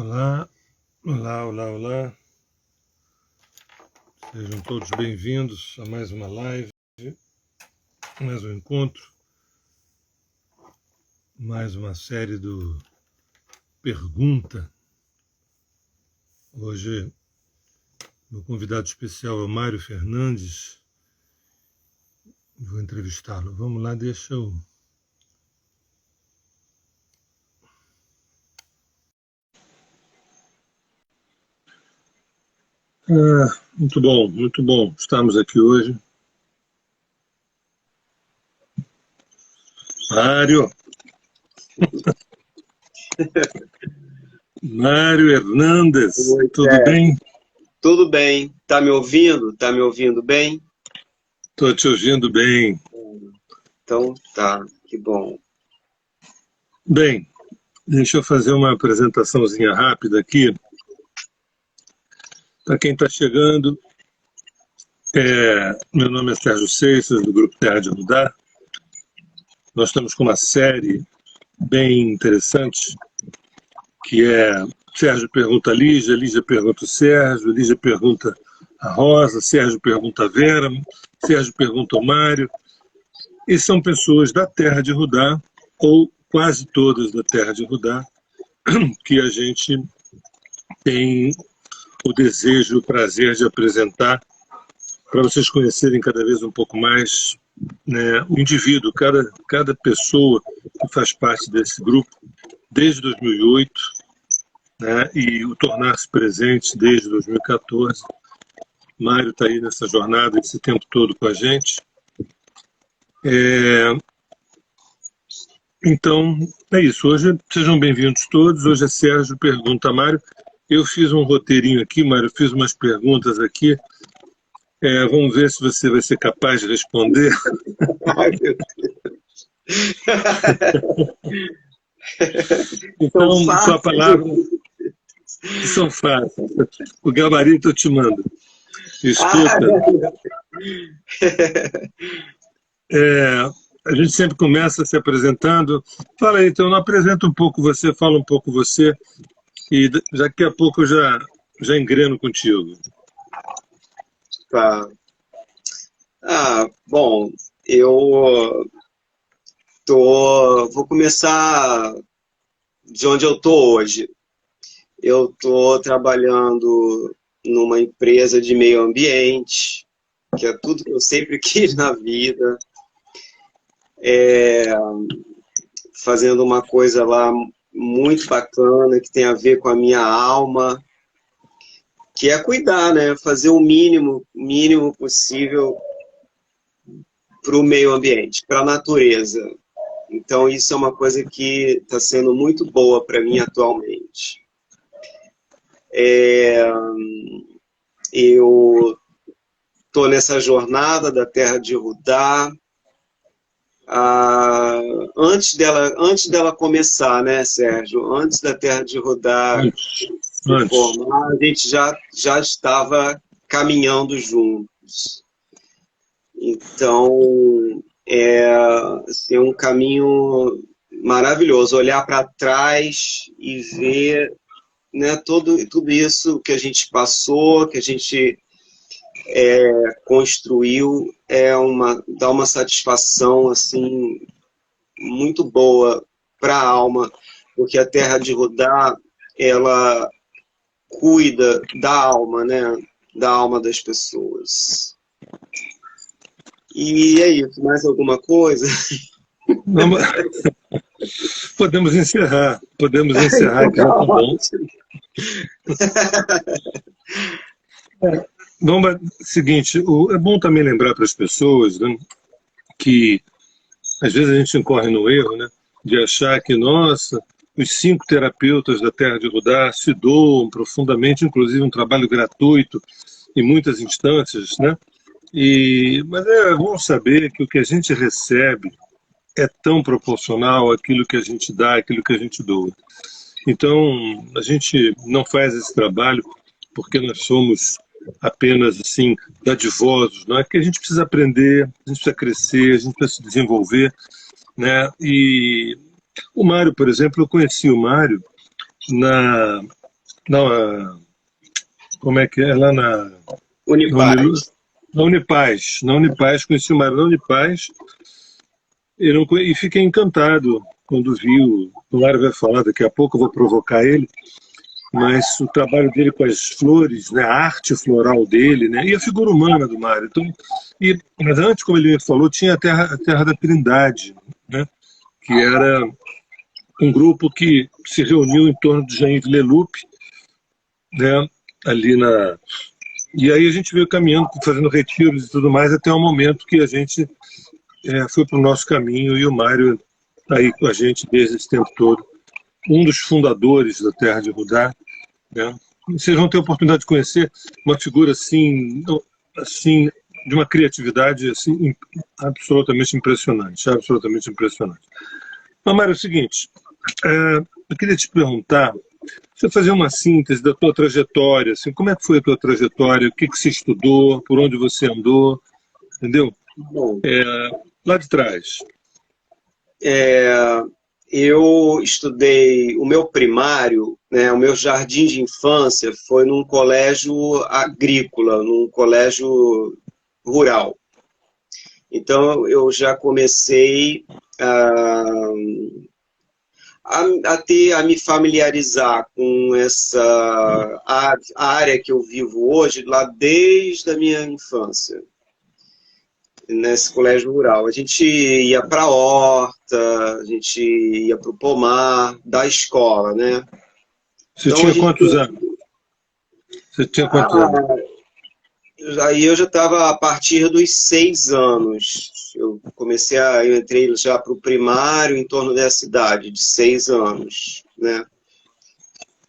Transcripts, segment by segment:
Olá, olá, olá, olá. Sejam todos bem-vindos a mais uma live, mais um encontro, mais uma série do Pergunta. Hoje, meu convidado especial é o Mário Fernandes. Vou entrevistá-lo. Vamos lá, deixa eu... muito bom, muito bom. Estamos aqui hoje. Mário. Mário Hernandes, Oi, tudo bem? Tudo bem. Tá me ouvindo? Tá me ouvindo bem? Estou te ouvindo bem. Então tá, que bom. Bem, deixa eu fazer uma apresentaçãozinha rápida aqui. Para quem está chegando, meu nome é Sérgio Seixas, do Grupo Terra de Rudá. Nós estamos com uma série bem interessante, que é Sérgio pergunta a Lígia, Lígia pergunta o Sérgio, Lígia pergunta a Rosa, Sérgio pergunta a Vera, Sérgio pergunta ao Mário. E são pessoas da Terra de Rudá, ou quase todas da Terra de Rudá, que a gente tem o desejo, o prazer de apresentar para vocês conhecerem cada vez um pouco mais, né, o indivíduo, cada pessoa que faz parte desse grupo desde 2008, né, e o tornar-se presente desde 2014. Mário está aí nessa jornada esse tempo todo com a gente. Então, é isso. Hoje, sejam bem-vindos todos. Hoje é Sérgio Pergunta a Mário. Eu fiz um roteirinho aqui, Mário, fiz umas perguntas aqui. Vamos ver se você vai ser capaz de responder. Ai, meu Então, com a palavra, são fáceis. O gabarito eu te mando. Escuta. A gente sempre começa se apresentando. Fala aí, então, apresenta um pouco você, fala um pouco você, e daqui a pouco eu já engreno contigo. Tá. Bom, eu vou começar de onde eu tô hoje. Eu tô trabalhando numa empresa de meio ambiente, que é tudo que eu sempre quis na vida. Fazendo uma coisa lá muito bacana, que tem a ver com a minha alma, que é cuidar, né? Fazer o mínimo possível para o meio ambiente, para a natureza. Então, isso é uma coisa que está sendo muito boa para mim atualmente. Eu estou nessa jornada da Terra de Rudá. Antes dela começar, né, Sérgio? Antes da Terra de Rudá se formar, a gente já estava caminhando juntos. Então, assim, é um caminho maravilhoso, olhar para trás e ver, né, tudo isso que a gente passou, que a gente construiu, dá uma satisfação assim, muito boa para a alma, porque a Terra de Rudá, ela cuida da alma, né? Da alma das pessoas. E é isso, mais alguma coisa? Podemos encerrar, que já está bom. Vamos, seguinte, é bom também lembrar para as pessoas, né, que às vezes a gente incorre no erro, né, de achar que, nossa, os 5 terapeutas da Terra de Rudá se doam profundamente, inclusive um trabalho gratuito em muitas instâncias, né? Mas é bom saber que o que a gente recebe é tão proporcional àquilo que a gente dá, àquilo que a gente doa. Então, a gente não faz esse trabalho porque nós somos apenas assim dadivosos, não é? Que a gente precisa aprender, a gente precisa crescer, a gente precisa se desenvolver, né? E o Mário, por exemplo, eu conheci o Mário Não, como é que é? Lá na, Unipaz. Na Unipaz, conheci o Mário na Unipaz e fiquei encantado quando vi o Mário vai falar daqui a pouco, eu vou provocar ele, mas o trabalho dele com as flores, né, a arte floral dele, né, e a figura humana do Mário. Então, mas antes, como ele me falou, tinha a Terra da Trindade, né, que era um grupo que se reuniu em torno de Jean-Yves Leloup, né, ali na... E aí a gente veio caminhando, fazendo retiros e tudo mais, até o momento que a gente foi para o nosso caminho e o Mário está aí com a gente desde esse tempo todo. Um dos fundadores da Terra de Rudá, né? Vocês vão ter a oportunidade de conhecer uma figura assim, assim de uma criatividade assim, absolutamente impressionante, absolutamente impressionante. Mas, Mário, é o seguinte, eu queria te perguntar, você fazer uma síntese da tua trajetória, assim, como é que foi a tua trajetória, o que você estudou, por onde você andou, entendeu? Bom, Lá de trás. eu estudei o meu primário, né, o meu jardim de infância foi num colégio agrícola, num colégio rural. Então eu já comecei a me familiarizar com essa área que eu vivo hoje lá desde a minha infância, nesse colégio rural. A gente ia para a horta, a gente ia para o pomar da escola, né? Você Então a tinha gente... quantos anos? Você tinha quantos anos? Aí eu já estava a partir dos 6 anos. Eu entrei já para o primário em torno dessa idade, de 6 anos, né?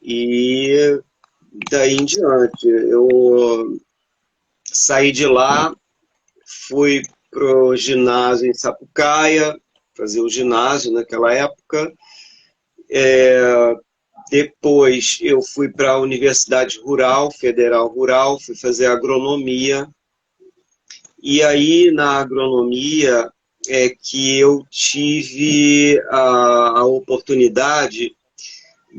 E daí em diante, eu saí de lá, fui pro ginásio em Sapucaia, fazer o ginásio naquela época. Depois eu fui para a Universidade Rural, Federal Rural, fui fazer agronomia. E aí, na agronomia, é que eu tive a oportunidade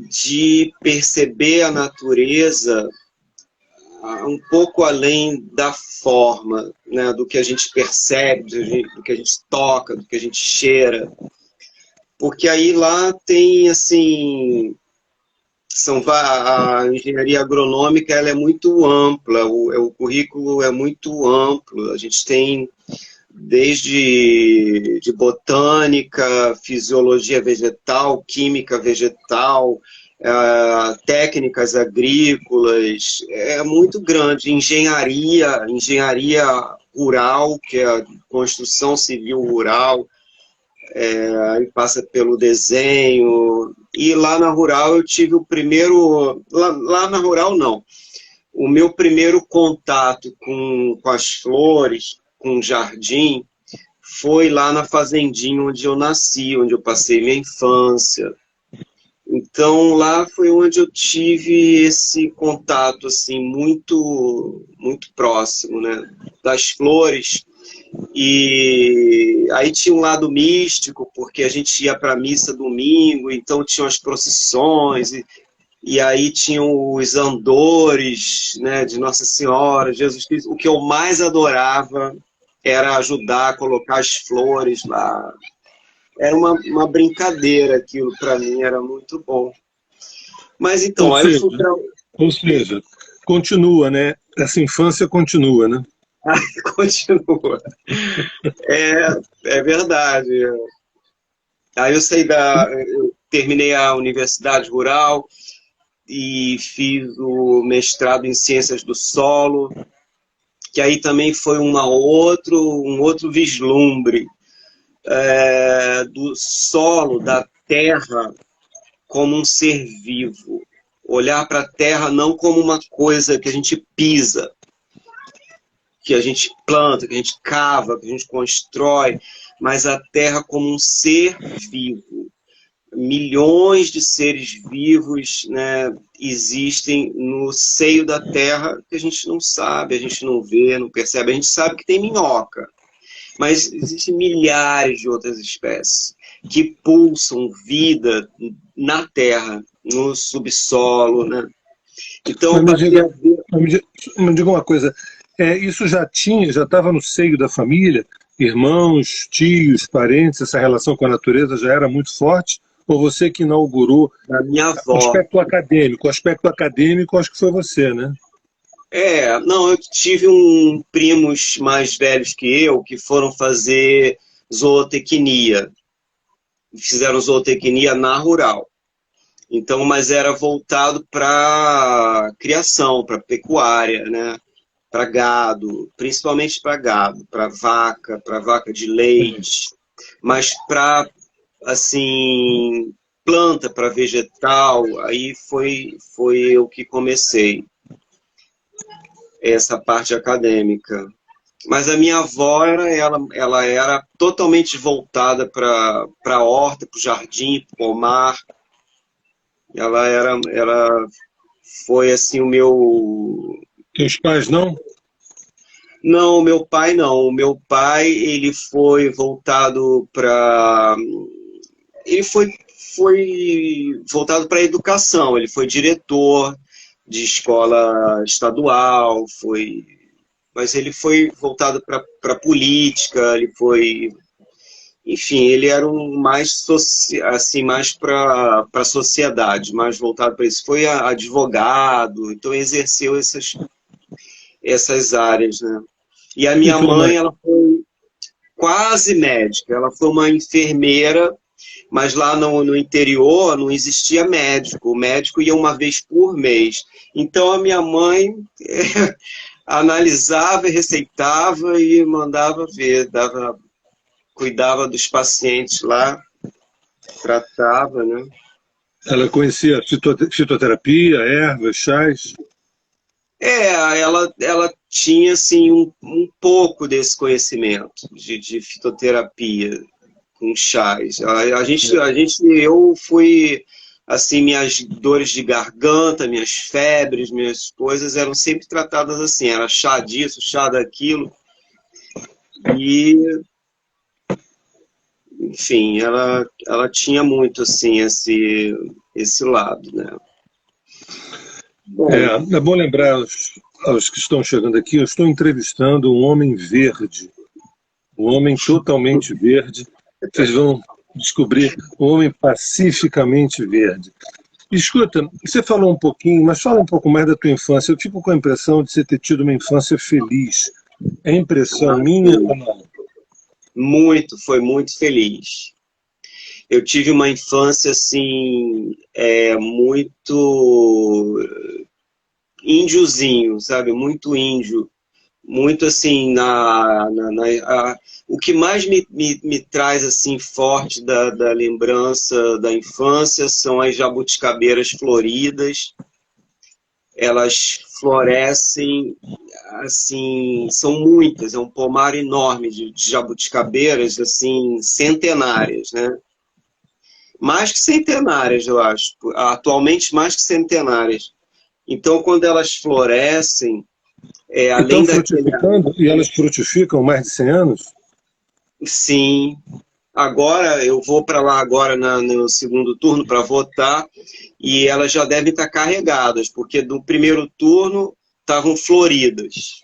de perceber a natureza um pouco além da forma, né, do que a gente percebe, do que a gente toca, do que a gente cheira. Porque aí lá tem, assim, a engenharia agronômica ela é muito ampla, o currículo é muito amplo. A gente tem desde de botânica, fisiologia vegetal, química vegetal, técnicas agrícolas, é muito grande. Engenharia rural, que é a construção civil rural, aí passa pelo desenho. E lá na rural eu tive o primeiro... Lá na rural não. O meu primeiro contato com as flores, com o jardim, foi lá na fazendinha onde eu nasci, onde eu passei minha infância. Então lá foi onde eu tive esse contato assim muito muito próximo, né, das flores. E aí tinha um lado místico, porque a gente ia para a missa domingo, então tinham as procissões, e aí tinham os andores, né, de Nossa Senhora, Jesus Cristo. O que eu mais adorava era ajudar a colocar as flores lá. Era uma brincadeira aquilo, para mim era muito bom. Mas Ou então, aí eu seja, fui para... continua, né? Essa infância continua, né? Continua. É verdade. Aí eu terminei a universidade rural e fiz o mestrado em ciências do solo, que aí também foi um outro vislumbre do solo, da terra, como um ser vivo. Olhar para a terra não como uma coisa que a gente pisa, que a gente planta, que a gente cava, que a gente constrói, mas a terra como um ser vivo. Milhões de seres vivos, né, existem no seio da terra que a gente não sabe, a gente não vê, não percebe. A gente sabe que tem minhoca, mas existem milhares de outras espécies que pulsam vida na terra, no subsolo, né? Então, Mas eu me passei a diga, ver. me diga uma coisa, isso já estava no seio da família? Irmãos, tios, parentes, essa relação com a natureza já era muito forte? Ou você que inaugurou Da minha o avó. aspecto acadêmico? O aspecto acadêmico, acho que foi você, né? Não, eu tive primos mais velhos que eu que foram fazer zootecnia. Fizeram zootecnia na rural. Então, mas era voltado para criação, para pecuária, né? Para gado, principalmente para gado, para vaca de leite, mas para assim planta, para vegetal, aí foi eu que comecei essa parte acadêmica. Mas a minha avó ela era totalmente voltada para a horta, para o jardim, para o pomar. Ela foi assim o meu. Teus pais não? Não, o meu pai não. O meu pai ele foi voltado para. Ele foi voltado para a educação. Ele foi diretor de escola estadual, mas ele foi voltado para política. Ele foi, enfim, ele era assim mais para a sociedade, mais voltado para isso. Foi advogado, então exerceu essas áreas, né? E a minha Então, mãe, ela foi quase médica. Ela foi uma enfermeira, mas lá no interior não existia médico. O médico ia uma vez por mês. Então a minha mãe analisava, receitava e mandava ver, cuidava dos pacientes lá, tratava, né? ela conhecia fitoterapia, ervas, chás? Ela tinha assim um pouco desse conhecimento de fitoterapia com chás. Eu fui assim, minhas dores de garganta, minhas febres, minhas coisas eram sempre tratadas assim, era chá disso, chá daquilo. E, enfim, ela tinha muito assim esse lado, né? Bom, É bom lembrar aos que estão chegando aqui, eu estou entrevistando um homem verde, um homem totalmente verde. Vocês vão descobrir um homem pacificamente verde. Escuta, você falou um pouquinho, mas fala um pouco mais da tua infância. Eu fico com a impressão de você ter tido uma infância feliz. É impressão minha ou não? foi muito feliz. Eu tive uma infância assim, muito índiozinho, sabe? Muito índio. Muito assim, o que mais me traz assim forte da lembrança da infância são as jabuticabeiras floridas. Elas florescem, assim, são muitas, é um pomar enorme de jabuticabeiras, assim, centenárias, né? Mais que centenárias, eu acho. Atualmente, mais que centenárias. Então, quando elas florescem, Então, além daquele... frutificando, e elas frutificam mais de 100 anos? Sim. Agora, eu vou para lá agora no segundo turno para votar e elas já devem estar carregadas, porque do primeiro turno estavam floridas.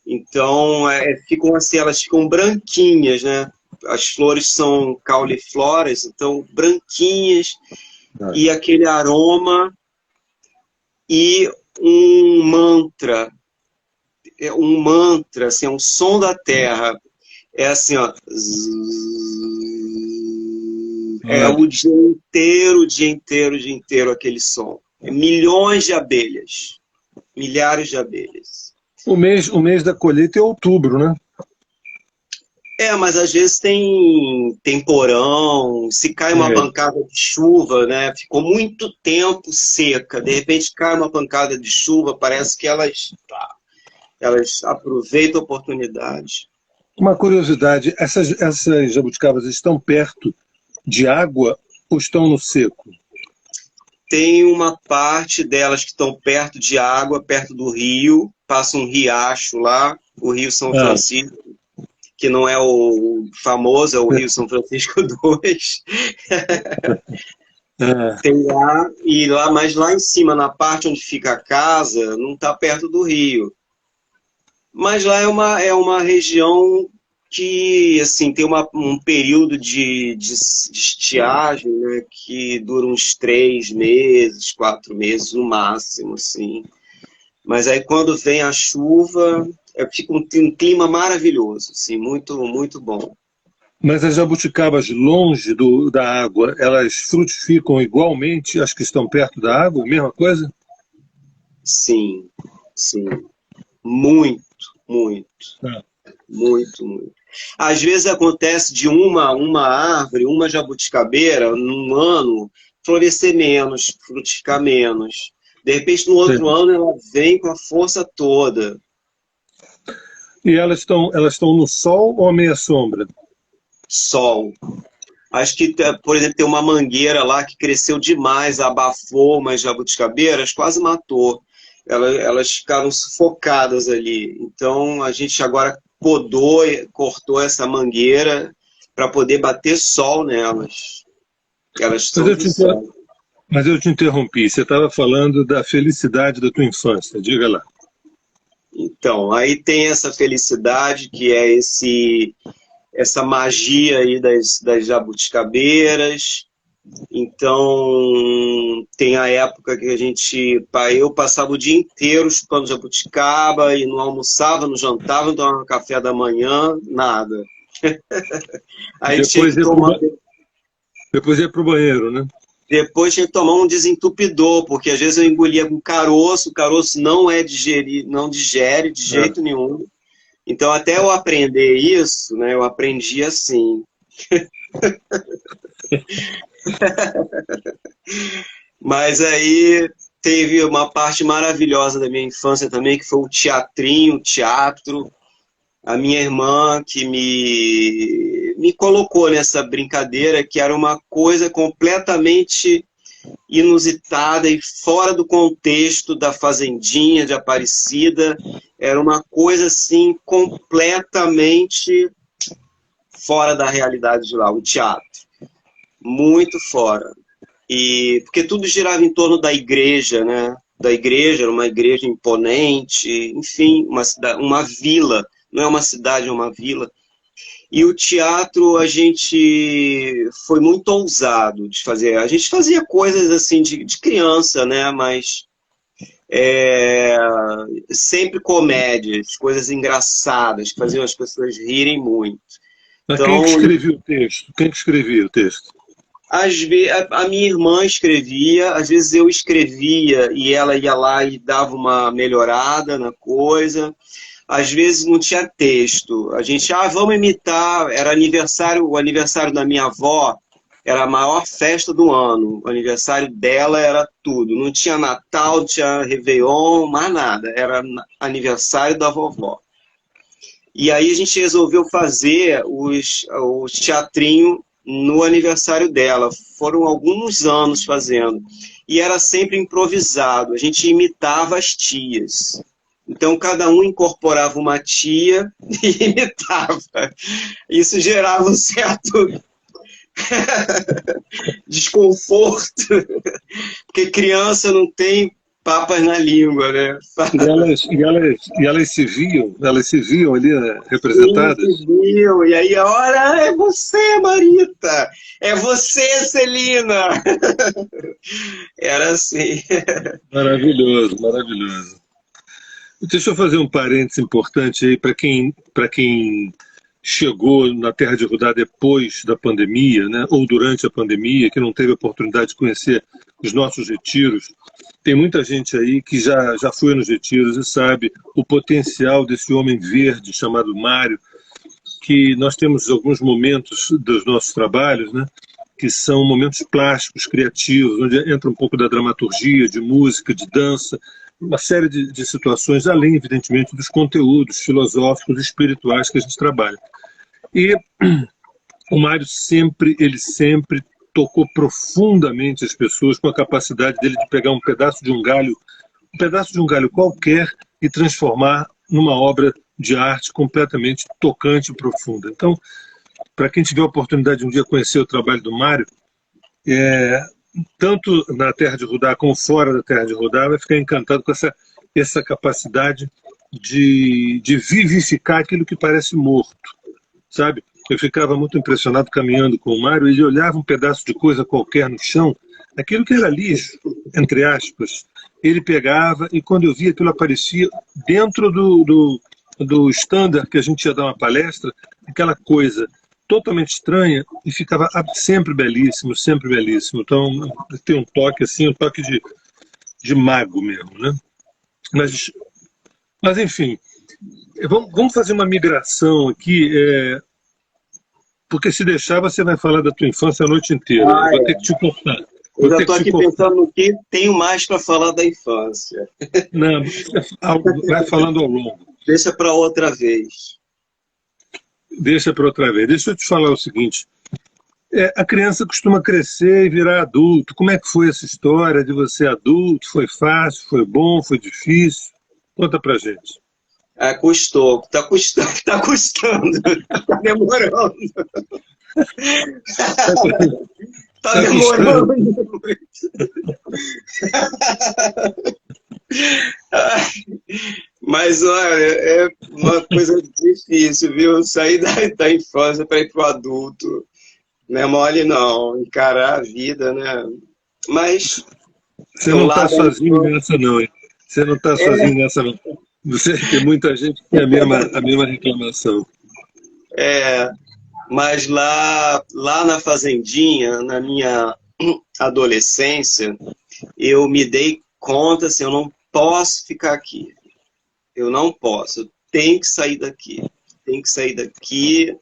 Então, ficam assim, elas ficam branquinhas, né? As flores são caulifloras, então branquinhas, e aquele aroma e um mantra, assim, um som da terra. É assim, ó. É o dia inteiro aquele som. Milhões de abelhas. Milhares de abelhas. O mês da colheita é outubro, né? Mas às vezes tem temporão, se cai uma pancada de chuva, né? Ficou muito tempo seca, de repente cai uma pancada de chuva, parece que elas aproveitam a oportunidade. Uma curiosidade, essas jabuticabas estão perto de água ou estão no seco? Tem uma parte delas que estão perto de água, perto do rio, passa um riacho lá, o Rio São Francisco, que não é o famoso, é o Rio São Francisco II. É. Tem lá, e lá, mas lá em cima, na parte onde fica a casa, não está perto do rio. Mas lá é uma região que assim tem um período de estiagem, né, que dura uns 3 meses, 4 meses no máximo, assim. Mas aí quando vem a chuva, fica um clima maravilhoso, assim, muito, muito bom. Mas as jabuticabas longe da água, elas frutificam igualmente as que estão perto da água? Mesma coisa? Sim, sim. Muito, muito, Ah, muito, muito. Às vezes acontece de uma árvore, uma jabuticabeira, num ano, florescer menos, frutificar menos. De repente, no outro sim. ano, ela vem com a força toda. E elas estão no sol ou à meia sombra? Sol. Acho que, por exemplo, tem uma mangueira lá que cresceu demais, abafou umas jabuticabeiras, quase matou. Elas ficaram sufocadas ali. Então, a gente agora podou, cortou essa mangueira para poder bater sol nelas. Elas Mas são eu de te, inter- sol. mas eu te interrompi. Você estava falando da felicidade da tua infância. Diga lá. Então, aí tem essa felicidade que é essa magia aí das jabuticabeiras. Então, tem a época que eu passava o dia inteiro chupando jabuticaba e não almoçava, não jantava, não tomava café da manhã, nada. E Aí tinha que tomar, depois ia para o banheiro, né? depois tinha que tomar um desentupidor, porque às vezes eu engolia com caroço, o caroço não é digerir, não digere de É. jeito nenhum. Então, até eu aprender isso, né, eu aprendi assim. Mas aí teve uma parte maravilhosa da minha infância também, que foi o teatrinho, o teatro. A minha irmã que me colocou nessa brincadeira, que era uma coisa completamente inusitada e fora do contexto da fazendinha de Aparecida. Era uma coisa assim completamente fora da realidade de lá, o teatro. Muito fora. E porque tudo girava em torno da igreja, né? Da igreja, era uma igreja imponente, enfim, uma vila, não é uma cidade, é uma vila. E o teatro a gente foi muito ousado de fazer. A gente fazia coisas assim de criança, né? Mas é, sempre comédias, coisas engraçadas, que faziam as pessoas rirem muito. Mas quem que Então, escrevia o texto? Quem que escrevia o texto? às vezes, a minha irmã escrevia, às vezes eu escrevia e ela ia lá e dava uma melhorada na coisa. Às vezes não tinha texto. A gente, vamos imitar. Era aniversário, o aniversário da minha avó era a maior festa do ano. O aniversário dela era tudo. Não tinha Natal, não tinha Réveillon, mais nada. Era aniversário da vovó. E aí a gente resolveu fazer o teatrinho no aniversário dela. Foram alguns anos fazendo. E era sempre improvisado. A gente imitava as tias. Então, cada um incorporava uma tia e imitava. Isso gerava um certo desconforto, porque criança não tem papas na língua, né? E elas se viam ali, né, Sim, se representadas. viu. E aí, ora, é você, Marita! É você, Celina! Era assim. Maravilhoso, maravilhoso. Deixa eu fazer um parênteses importante aí para quem chegou na Terra de Rudá depois da pandemia, né, ou durante a pandemia, que não teve a oportunidade de conhecer os nossos retiros. Tem muita gente aí que já foi nos retiros e sabe o potencial desse homem verde chamado Mário, que nós temos alguns momentos dos nossos trabalhos, né, que são momentos plásticos, criativos, onde entra um pouco da dramaturgia, de música, de dança, uma série de situações, além, evidentemente, dos conteúdos filosóficos e espirituais que a gente trabalha. E o Mário ele sempre tocou profundamente as pessoas com a capacidade dele de pegar um pedaço de um galho qualquer e transformar numa obra de arte completamente tocante e profunda. Então, para quem tiver a oportunidade de um dia conhecer o trabalho do Mário, tanto na Terra de Judá como fora da Terra de Judá, vai ficar encantado com essa capacidade de vivificar aquilo que parece morto, sabe? Eu ficava muito impressionado caminhando com o Mário, ele olhava um pedaço de coisa qualquer no chão, aquilo que era lixo, entre aspas, ele pegava e quando eu via aquilo aparecia dentro do standard que a gente ia dar uma palestra, aquela coisa totalmente estranha e ficava sempre belíssimo, sempre belíssimo. Então tem um toque assim, um toque de mago mesmo, né? Mas enfim, vamos fazer uma migração aqui, porque se deixar você vai falar da tua infância a noite inteira. Eu vou ter que te cortar. Eu já estou aqui pensando no que tenho mais para falar da infância. Não, vai falando ao longo. Deixa para outra vez. Deixa para outra vez. Deixa eu te falar o seguinte. A criança costuma crescer e virar adulto. Como é que foi essa história de você adulto? Foi fácil? Foi bom? Foi difícil? Conta pra gente. Custou. Tá custando. Tá demorando. Tá demorando muito. Mas olha, é uma coisa difícil, viu? Sair da infância para ir para o adulto. Não é mole não, encarar a vida, né? Mas você não está sozinho nessa não, hein? Você não está sozinho nessa não. Tem muita gente que tem a mesma reclamação. Mas lá na fazendinha, na minha adolescência, eu me dei conta assim, eu não posso ficar aqui. Eu não posso, eu tenho que sair daqui. Tenho que sair daqui.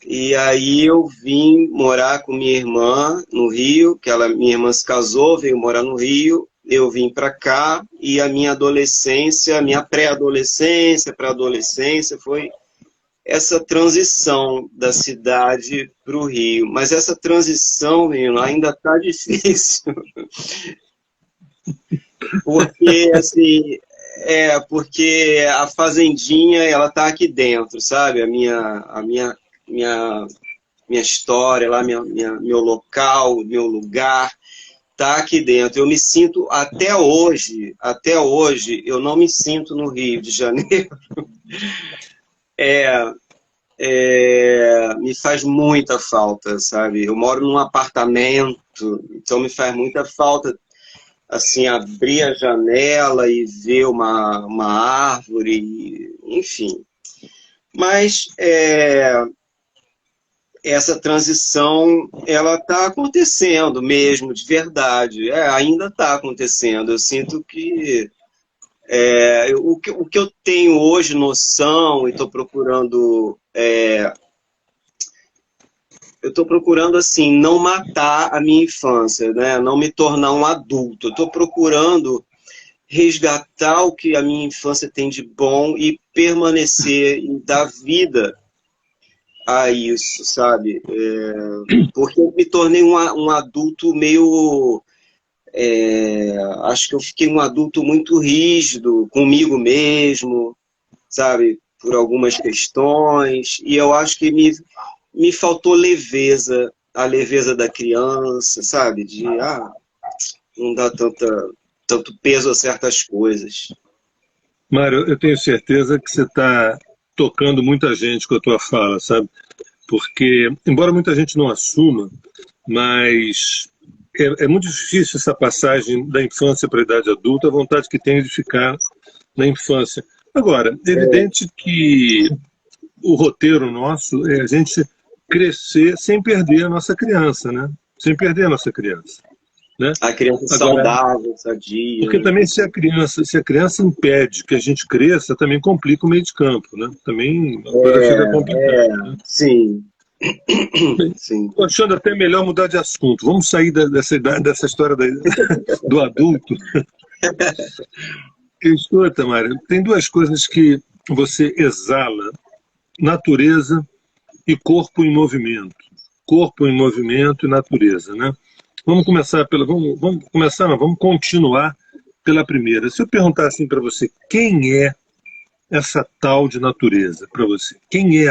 E aí eu vim morar com minha irmã no Rio, minha irmã se casou, veio morar no Rio, eu vim para cá e a minha adolescência, a minha pré-adolescência, para adolescência foi essa transição da cidade para o Rio. Mas essa transição, menino, ainda está difícil. Porque, assim, porque a fazendinha, ela tá aqui dentro, sabe? A minha história lá, meu local, meu lugar, tá aqui dentro. Eu me sinto, até hoje, eu não me sinto no Rio de Janeiro. Me faz muita falta, sabe? Eu moro num apartamento, então me faz muita falta assim, abrir a janela e ver uma árvore, enfim. Mas essa transição, ela está acontecendo mesmo, de verdade. Ainda está acontecendo. Eu sinto que o que eu tenho hoje noção e estou procurando... eu estou procurando, assim, não matar a minha infância, né? Não me tornar um adulto. Eu estou procurando resgatar o que a minha infância tem de bom e permanecer e dar vida a isso, sabe? Porque eu me tornei um adulto meio... acho que eu fiquei um adulto muito rígido comigo mesmo, sabe? Por algumas questões. E eu acho que me faltou leveza, a leveza da criança, sabe? De não dar tanto peso a certas coisas. Mário, eu tenho certeza que você está tocando muita gente com a tua fala, sabe? Porque, embora muita gente não assuma, mas é muito difícil essa passagem da infância para a idade adulta, a vontade que tem de ficar na infância. Agora, é evidente que o roteiro nosso é a gente crescer sem perder a nossa criança, né? Sem perder a nossa criança. Né? A criança saudável, sadia. Porque também se a criança impede que a gente cresça, também complica o meio de campo, né? Também a coisa fica complicada. Né? Sim. Estou achando até melhor mudar de assunto. Vamos sair dessa história do adulto. Escuta, Mário, tem duas coisas que você exala: natureza e corpo em movimento. Corpo em movimento e natureza, né? Vamos continuar pela primeira. Se eu perguntar assim para você, quem é essa tal de natureza para você? Quem é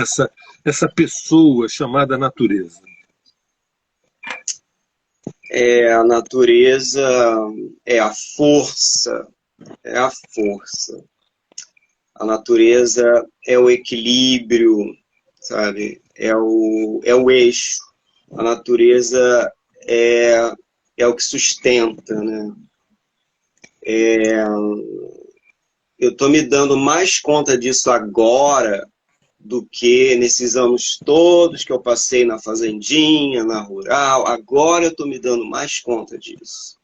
essa pessoa chamada natureza? A natureza é a força, é a força. A natureza é o equilíbrio, sabe? É o eixo. A natureza é o que sustenta, né? Eu estou me dando mais conta disso agora do que nesses anos todos que eu passei na fazendinha, na rural. Agora eu estou me dando mais conta disso,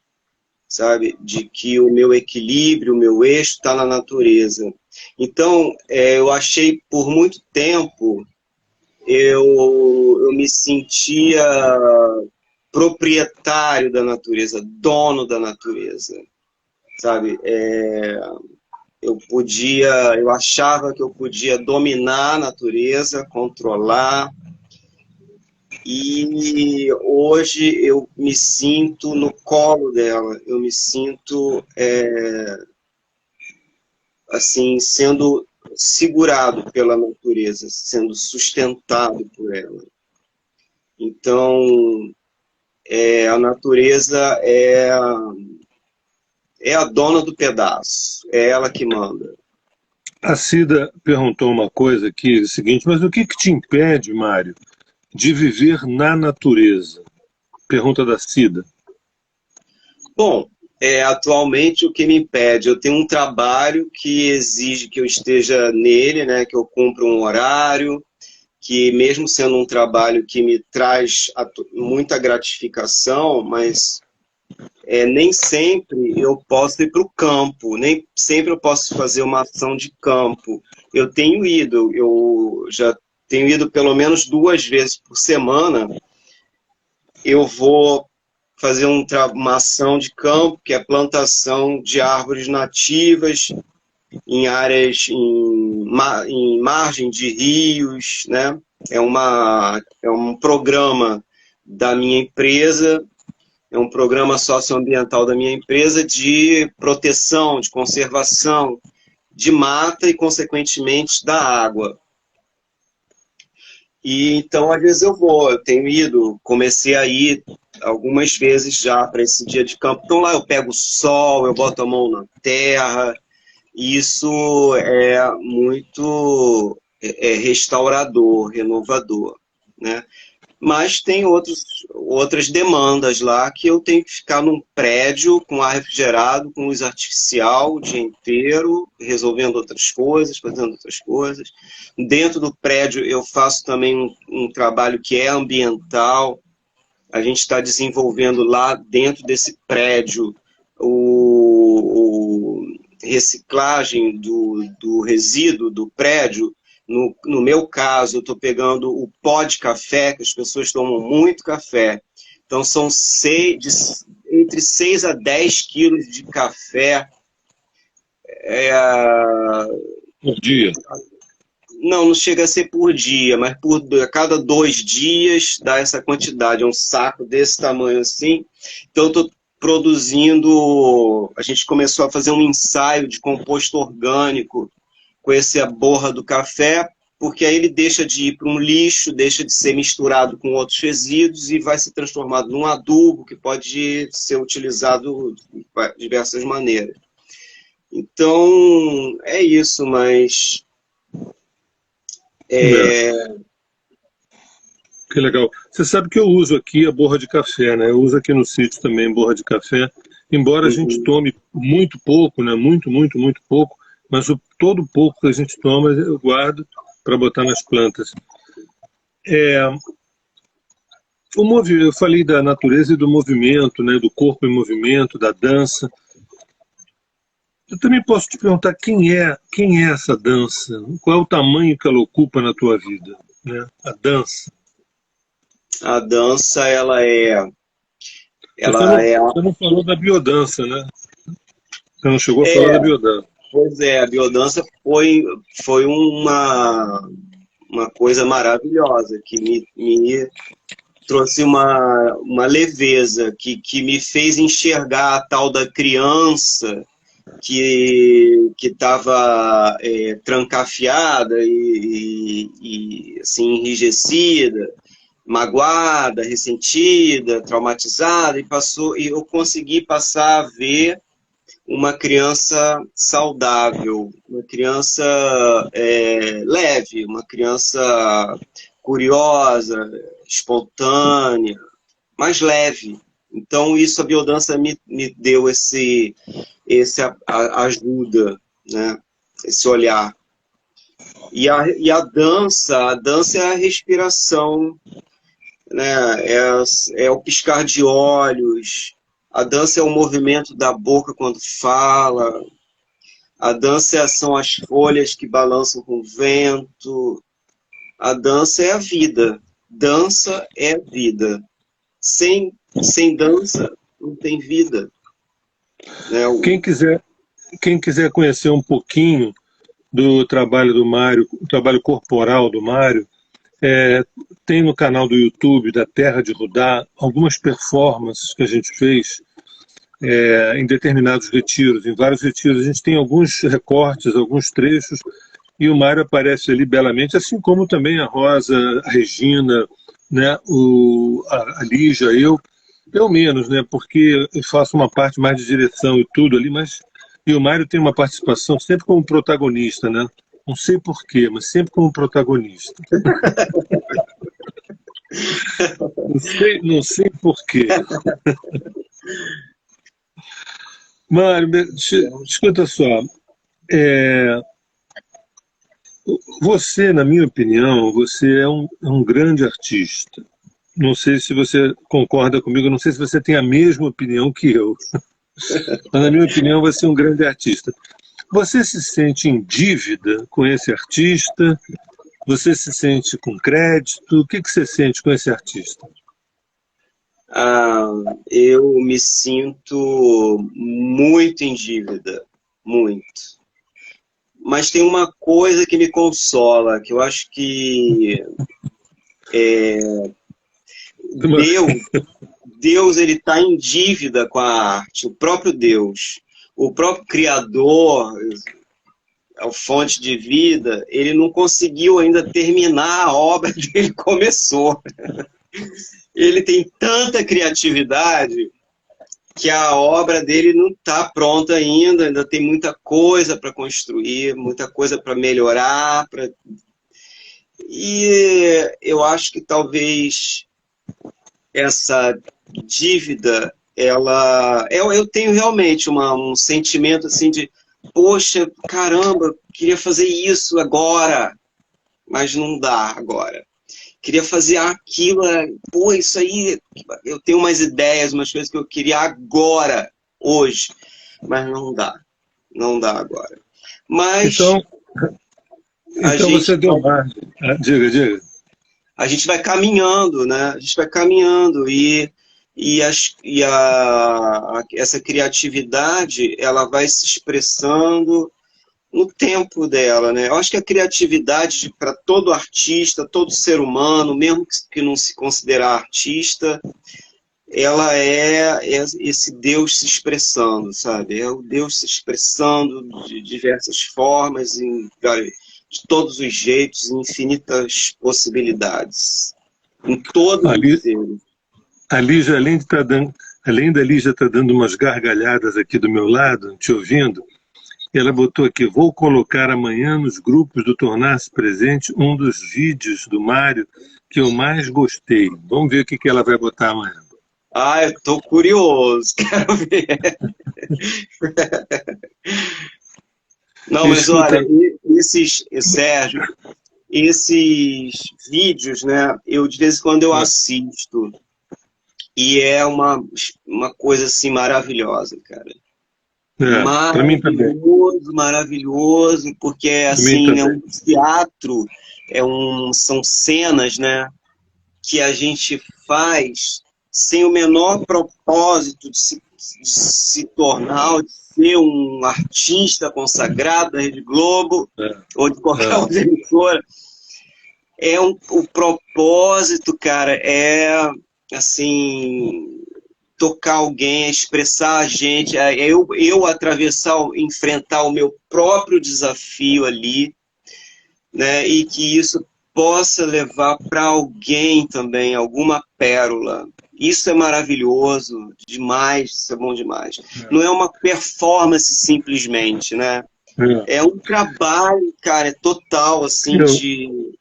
sabe? De que o meu equilíbrio, o meu eixo está na natureza. Então, eu achei por muito tempo, eu me sentia proprietário da natureza, dono da natureza, sabe? Eu achava que eu podia dominar a natureza, controlar, e hoje eu me sinto no colo dela, eu me sinto assim, sendo segurado pela natureza, sendo sustentado por ela. Então, a natureza é a dona do pedaço, é ela que manda. A Cida perguntou uma coisa aqui, o seguinte, mas o que te impede, Mário, de viver na natureza? Pergunta da Cida. Bom, atualmente o que me impede? Eu tenho um trabalho que exige que eu esteja nele, né, que eu cumpra um horário, que mesmo sendo um trabalho que me traz muita gratificação, mas nem sempre eu posso ir para o campo, nem sempre eu posso fazer uma ação de campo. Eu já tenho ido pelo menos 2 vezes por semana, eu vou fazer uma ação de campo, que é plantação de árvores nativas em áreas, em margem de rios, né? É um programa da minha empresa, é um programa socioambiental da minha empresa de proteção, de conservação de mata e, consequentemente, da água. E então, às vezes eu tenho ido, comecei a ir algumas vezes já para esse dia de campo. Então lá eu pego o sol, eu boto a mão na terra, e isso é muito restaurador, renovador, né? Mas tem outras demandas lá que eu tenho que ficar num prédio com ar refrigerado, com luz artificial o dia inteiro, resolvendo outras coisas, fazendo outras coisas. Dentro do prédio eu faço também um trabalho que é ambiental. A gente está desenvolvendo lá dentro desse prédio o reciclagem do resíduo do prédio. No meu caso, eu estou pegando o pó de café, que as pessoas tomam muito café. Então, são entre 6 a 10 quilos de café. Por dia. Não chega a ser por dia, mas a cada 2 dias dá essa quantidade. É um saco desse tamanho assim. Então, eu estou produzindo... A gente começou a fazer um ensaio de composto orgânico com essa borra do café, porque aí ele deixa de ir para um lixo, deixa de ser misturado com outros resíduos e vai ser transformado num adubo que pode ser utilizado de diversas maneiras. Então, é isso, mas... Que legal. Você sabe que eu uso aqui a borra de café, né? Eu uso aqui no sítio também borra de café, embora a gente tome muito pouco, né? Muito, muito, muito pouco, mas todo pouco que a gente toma eu guardo para botar nas plantas. Eu falei da natureza e do movimento, né? Do corpo em movimento, da dança. Eu também posso te perguntar quem é essa dança? Qual é o tamanho que ela ocupa na tua vida, né? A dança. A dança, ela é... Você não falou da biodança, né? Você não chegou a falar da biodança. Pois é, a biodança foi uma coisa maravilhosa, que me trouxe uma leveza, que me fez enxergar a tal da criança que estava trancafiada e assim, enrijecida, magoada, ressentida, traumatizada, e eu consegui passar a ver uma criança saudável, uma criança leve, uma criança curiosa, espontânea, mais leve. Então, isso a biodança me deu esse ajuda, né? Esse olhar. E a dança é a respiração, né? É o piscar de olhos, a dança é o movimento da boca quando fala, a dança são as folhas que balançam com o vento, a dança é a vida, dança é vida. Sem dança não tem vida. Né? Quem quiser conhecer um pouquinho do trabalho do Mário, o trabalho corporal do Mário, tem no canal do YouTube da Terra de Rudá algumas performances que a gente fez em determinados retiros, em vários retiros. A gente tem alguns recortes, alguns trechos, e o Mário aparece ali belamente, assim como também a Rosa, a Regina, né, a Lígia, eu menos, né, porque eu faço uma parte mais de direção e tudo ali, mas e o Mário tem uma participação sempre como protagonista, né? Não sei porquê, mas sempre como protagonista. Não sei porquê. Mário, escuta só. Você, na minha opinião, você é um grande artista. Não sei se você concorda comigo, não sei se você tem a mesma opinião que eu. Mas, na minha opinião, você é um grande artista. Você se sente em dívida com esse artista? Você se sente com crédito? O que você sente com esse artista? Eu me sinto muito em dívida, muito. Mas tem uma coisa que me consola, que eu acho que Deus ele está em dívida com a arte, o próprio Deus, o próprio Criador, a fonte de vida, ele não conseguiu ainda terminar a obra que ele começou. Ele tem tanta criatividade que a obra dele não está pronta ainda tem muita coisa para construir, muita coisa para melhorar. E eu acho que talvez essa dívida, eu tenho realmente um sentimento assim de, poxa, caramba, queria fazer isso agora, mas não dá agora. Queria fazer aquilo, pô, isso aí, eu tenho umas ideias, umas coisas que eu queria agora, hoje, mas não dá agora. Mas então você deu margem. Diga. A gente vai caminhando, né? A gente vai caminhando essa criatividade, ela vai se expressando no tempo dela, né? Eu acho que a criatividade para todo artista, todo ser humano, mesmo que não se considerar artista, ela é esse Deus se expressando, sabe? É o Deus se expressando de diversas formas, de todos os jeitos, infinitas possibilidades, em todos os seres. A Lígia, além da Lígia estar dando umas gargalhadas aqui do meu lado, te ouvindo, ela botou aqui: vou colocar amanhã nos grupos do Tornar-se Presente um dos vídeos do Mário que eu mais gostei. Vamos ver o que ela vai botar amanhã. Eu tô curioso, quero ver. Não, mas olha, Sérgio, esses vídeos, né, de vez em quando eu assisto, e é uma coisa assim maravilhosa, cara. Maravilhoso, porque assim, é um teatro, são cenas, né, que a gente faz sem o menor propósito de se tornar, de ser um artista consagrado da Rede Globo ou de qualquer outra emissora. O propósito, cara, é assim, tocar alguém, expressar a gente, eu atravessar, enfrentar o meu próprio desafio ali, né? E que isso possa levar para alguém também alguma pérola. Isso é maravilhoso demais, isso é bom demais. Não é uma performance simplesmente, né? É um trabalho, cara, total, assim, de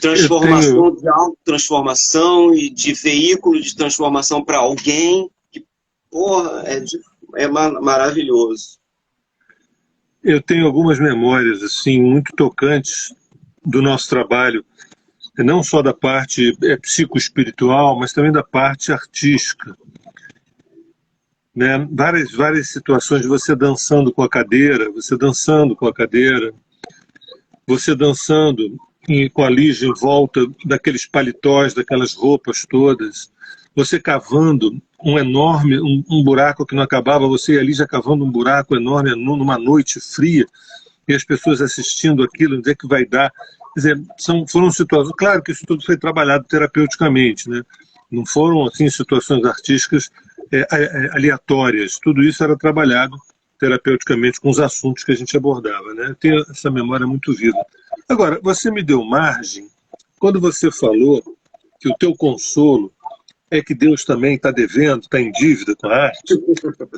transformação, de autotransformação e de veículo de transformação para alguém. Que, porra, é maravilhoso. Eu tenho algumas memórias, assim, muito tocantes do nosso trabalho, não só da parte psicoespiritual, mas também da parte artística. Né? Várias situações de você dançando com a cadeira, você dançando com a Lígia em volta daqueles paletós, daquelas roupas todas, você cavando um buraco que não acabava, você e a Lígia cavando um buraco enorme numa noite fria, e as pessoas assistindo aquilo, onde é que vai dar. Quer dizer, foram situações, claro que isso tudo foi trabalhado terapeuticamente, né? Não foram assim situações artísticas aleatórias, tudo isso era trabalhado terapeuticamente com os assuntos que a gente abordava, né? Eu tenho essa memória muito viva. Agora, você me deu margem quando você falou que o teu consolo é que Deus também está devendo, está em dívida com a arte.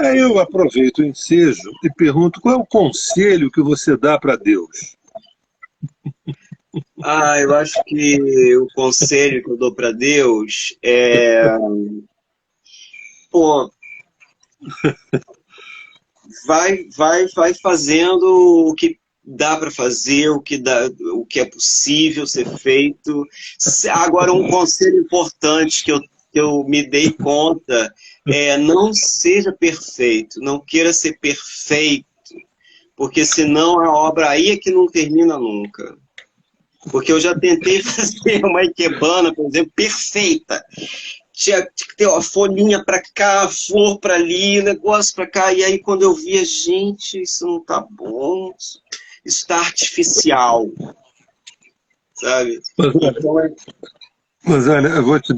Aí eu aproveito o ensejo e pergunto qual é o conselho que você dá para Deus? Eu acho que o conselho que eu dou para Deus é... Pô, vai fazendo o que dá para fazer, o que é possível ser feito. Agora, um conselho importante que eu me dei conta é: não seja perfeito, não queira ser perfeito, porque senão a obra aí é que não termina nunca. Porque eu já tentei fazer uma ikebana, por exemplo, perfeita. Tinha que ter uma folhinha para cá, flor para ali, negócio para cá. E aí, quando eu via, gente, isso não tá bom, isso está artificial, sabe? Mas olha, eu vou te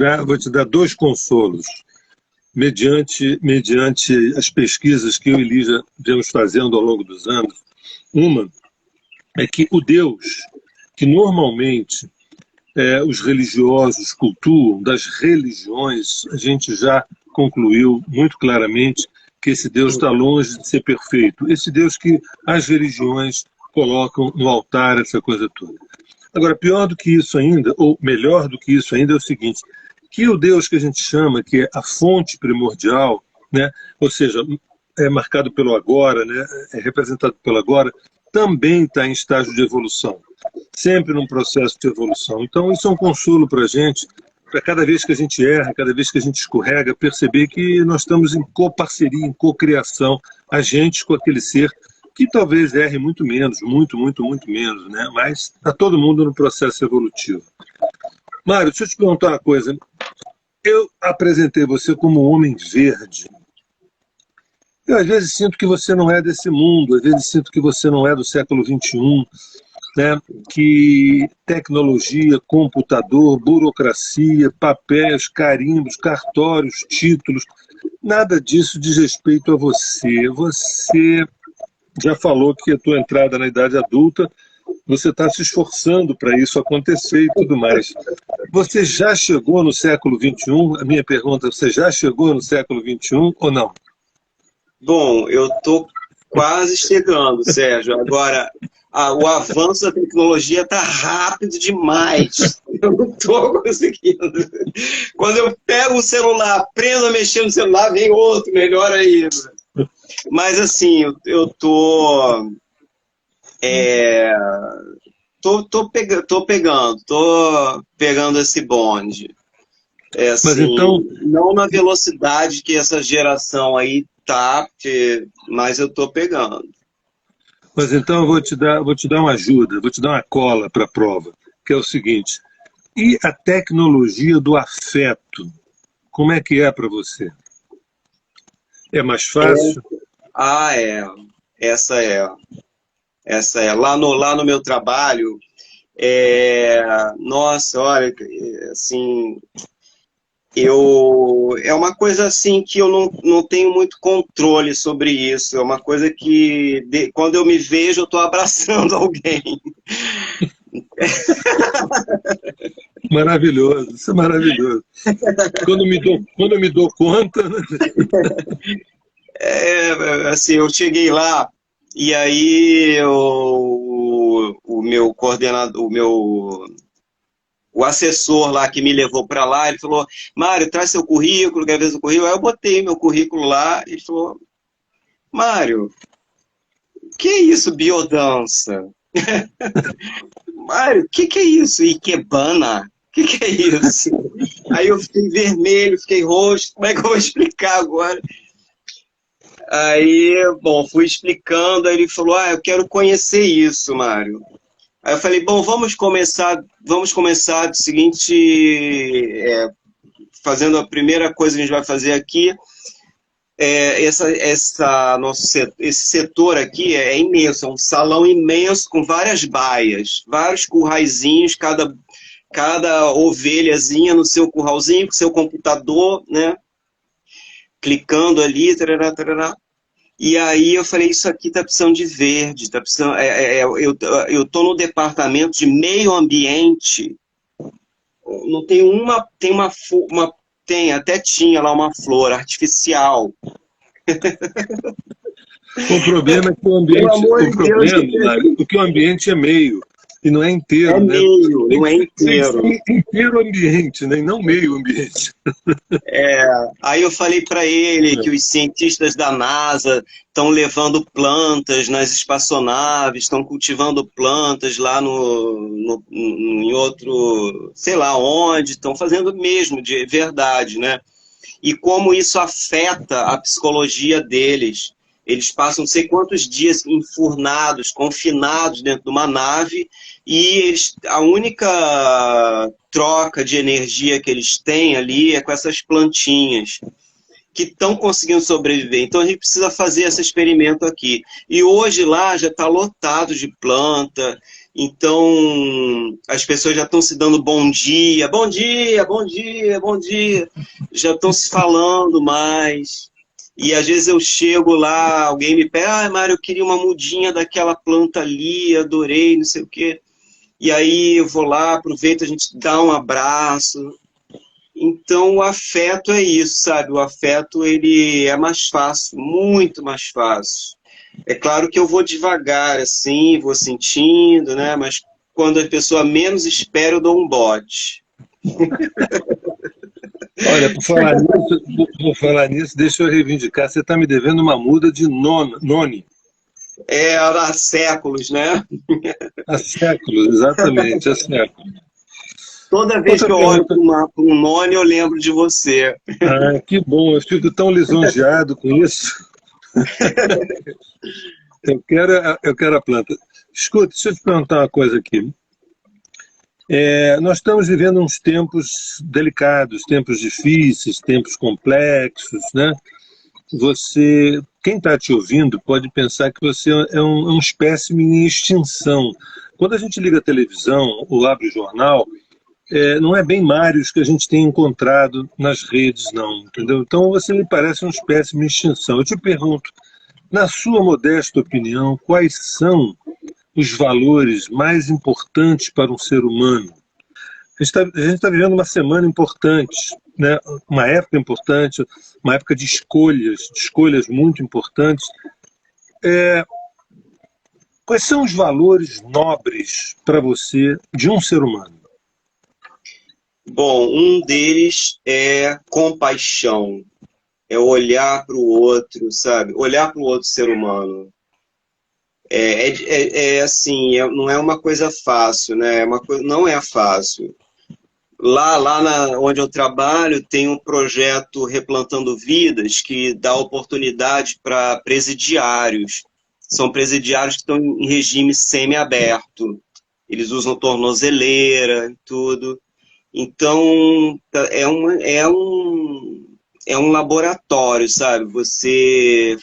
dar dois consolos, mediante as pesquisas que eu e Lígia viemos fazendo ao longo dos anos. Uma é que o Deus que normalmente os religiosos cultuam, das religiões, a gente já concluiu muito claramente que esse Deus está longe de ser perfeito. Esse Deus que as religiões colocam no altar, essa coisa toda. Agora, pior do que isso ainda, ou melhor do que isso ainda, é o seguinte, que o Deus que a gente chama, que é a fonte primordial, né, ou seja, é marcado pelo agora, né, é representado pelo agora, também está em estágio de evolução, sempre num processo de evolução. Então, isso é um consolo para a gente, para cada vez que a gente erra, cada vez que a gente escorrega, perceber que nós estamos em coparceria, em cocriação, a gente com aquele ser que talvez erre muito menos, muito menos, né? Mas está todo mundo no processo evolutivo. Mário, deixa eu te perguntar uma coisa. Eu apresentei você como um homem verde. Eu, às vezes, sinto que você não é desse mundo, às vezes sinto que você não é do século XXI, né? Que tecnologia, computador, burocracia, papéis, carimbos, cartórios, títulos, nada disso diz respeito a você. Você já falou que a tua entrada na idade adulta, você está se esforçando para isso acontecer e tudo mais. Você já chegou no século XXI? A minha pergunta, você já chegou no século XXI ou não? Bom, eu estou quase chegando, Sérgio. Agora, o avanço da tecnologia está rápido demais. Eu não estou conseguindo. Quando eu pego o celular, aprendo a mexer no celular, vem outro, melhor ainda. Mas, assim, eu tô pegando esse bonde. Assim, mas então, não na velocidade que essa geração aí tá, mas eu tô pegando. Mas então eu vou te dar uma ajuda, vou te dar uma cola para a prova, que é o seguinte: e a tecnologia do afeto, como é que é para você? É mais fácil? Essa é. Lá no meu trabalho, nossa, olha, assim, é uma coisa assim que eu não tenho muito controle sobre isso. É uma coisa que, quando eu me vejo, eu estou abraçando alguém. Maravilhoso, isso é maravilhoso. Quando eu me dou conta, né? Assim, eu cheguei lá e aí o meu coordenador, o assessor lá que me levou para lá, ele falou: Mário, traz seu currículo, quer ver seu currículo? Aí eu botei meu currículo lá e ele falou: Mário, que é isso, biodança? Mário, que é isso, Ikebana? Que é isso? Aí eu fiquei vermelho, fiquei roxo, como é que eu vou explicar agora? Aí, bom, fui explicando, aí ele falou: eu quero conhecer isso, Mário. Aí eu falei: bom, vamos começar do seguinte, fazendo a primeira coisa que a gente vai fazer aqui. Esse setor aqui é imenso, é um salão imenso com várias baias, vários curraizinhos, cada ovelhazinha no seu curralzinho, com seu computador, né? Clicando ali, tarará, tarará. E aí eu falei: isso aqui tá precisando de verde, tá precisando, eu tô no departamento de meio ambiente, não tem até tinha lá uma flor artificial. O problema é que o ambiente, porque o ambiente é meio e não é inteiro, é né? meio, não é inteiro. Tem que ser inteiro ambiente, né? E não meio ambiente. Aí eu falei para ele que os cientistas da NASA estão levando plantas nas espaçonaves, estão cultivando plantas lá em outro, sei lá onde, estão fazendo mesmo, de verdade, né? E como isso afeta a psicologia deles. Eles passam não sei quantos dias enfurnados, confinados dentro de uma nave, e a única troca de energia que eles têm ali é com essas plantinhas que estão conseguindo sobreviver. Então a gente precisa fazer esse experimento aqui. E hoje lá já está lotado de planta, então as pessoas já estão se dando bom dia, bom dia, bom dia, bom dia, já estão se falando mais. E às vezes eu chego lá, alguém me pede: Mário, eu queria uma mudinha daquela planta ali, adorei, não sei o quê. E aí eu vou lá, aproveito, a gente dá um abraço. Então o afeto é isso, sabe? O afeto, ele é mais fácil, muito mais fácil. É claro que eu vou devagar, assim, vou sentindo, né? Mas quando a pessoa menos espera, eu dou um bote. Olha, por falar nisso, deixa eu reivindicar, você está me devendo uma muda de noni. Há séculos, né? Há séculos, exatamente, há séculos. Toda vez que eu olho para um noni, eu lembro de você. Ah, que bom, eu fico tão lisonjeado com isso. Eu quero a planta. Escuta, deixa eu te perguntar uma coisa aqui. Nós estamos vivendo uns tempos delicados, tempos difíceis, tempos complexos, né? Quem está te ouvindo pode pensar que você é um espécime em extinção. Quando a gente liga a televisão ou abre o jornal, não é bem Mários que a gente tem encontrado nas redes, não, entendeu? Então você me parece um espécime em extinção. Eu te pergunto, na sua modesta opinião, quais são os valores mais importantes para um ser humano? A gente está vivendo uma semana importante, né? Uma época importante, uma época de escolhas muito importantes. Quais são os valores nobres para você de um ser humano? Bom, um deles é compaixão, é olhar para o outro, sabe? Olhar para o outro ser humano. Assim, não é uma coisa fácil, né? Não é fácil. Onde eu trabalho, tem um projeto Replantando Vidas que dá oportunidade para presidiários. São presidiários que estão em regime semi-aberto. Eles usam tornozeleira e tudo. Então, é um laboratório, sabe? Você,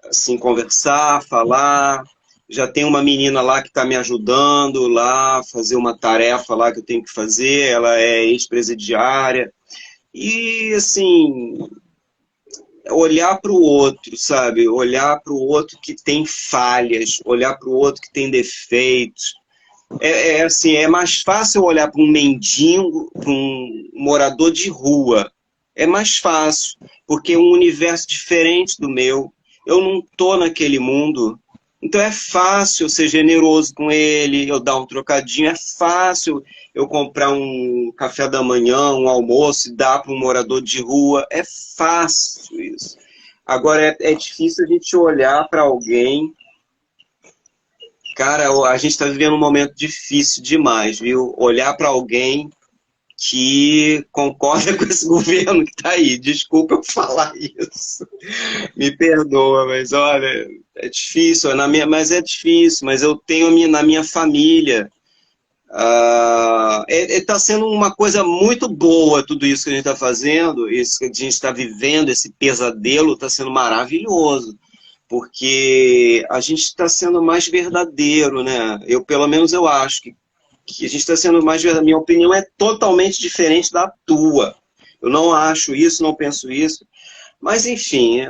assim, conversar, falar. Já tem uma menina lá que está me ajudando lá, fazer uma tarefa lá que eu tenho que fazer. Ela é ex-presidiária. E, assim, olhar para o outro, sabe? Olhar para o outro que tem falhas, olhar para o outro que tem defeitos. É assim, é mais fácil olhar para um mendigo, para um morador de rua. É mais fácil, porque é um universo diferente do meu. Eu não estou naquele mundo. Então é fácil eu ser generoso com ele, eu dar um trocadinho, é fácil eu comprar um café da manhã, um almoço e dar para um morador de rua. É fácil isso. Agora é difícil a gente olhar para alguém. Cara, a gente está vivendo um momento difícil demais, viu? Olhar para alguém que concorda com esse governo que está aí. Desculpa eu falar isso. Me perdoa, mas olha, é difícil, mas é difícil, mas eu tenho na minha família. Está sendo uma coisa muito boa tudo isso que a gente está fazendo, isso que a gente está vivendo, esse pesadelo está sendo maravilhoso porque a gente está sendo mais verdadeiro, né? Pelo menos eu acho que a gente está sendo mais verdadeiro. Minha opinião é totalmente diferente da tua. Eu não acho isso, não penso isso. Mas, enfim,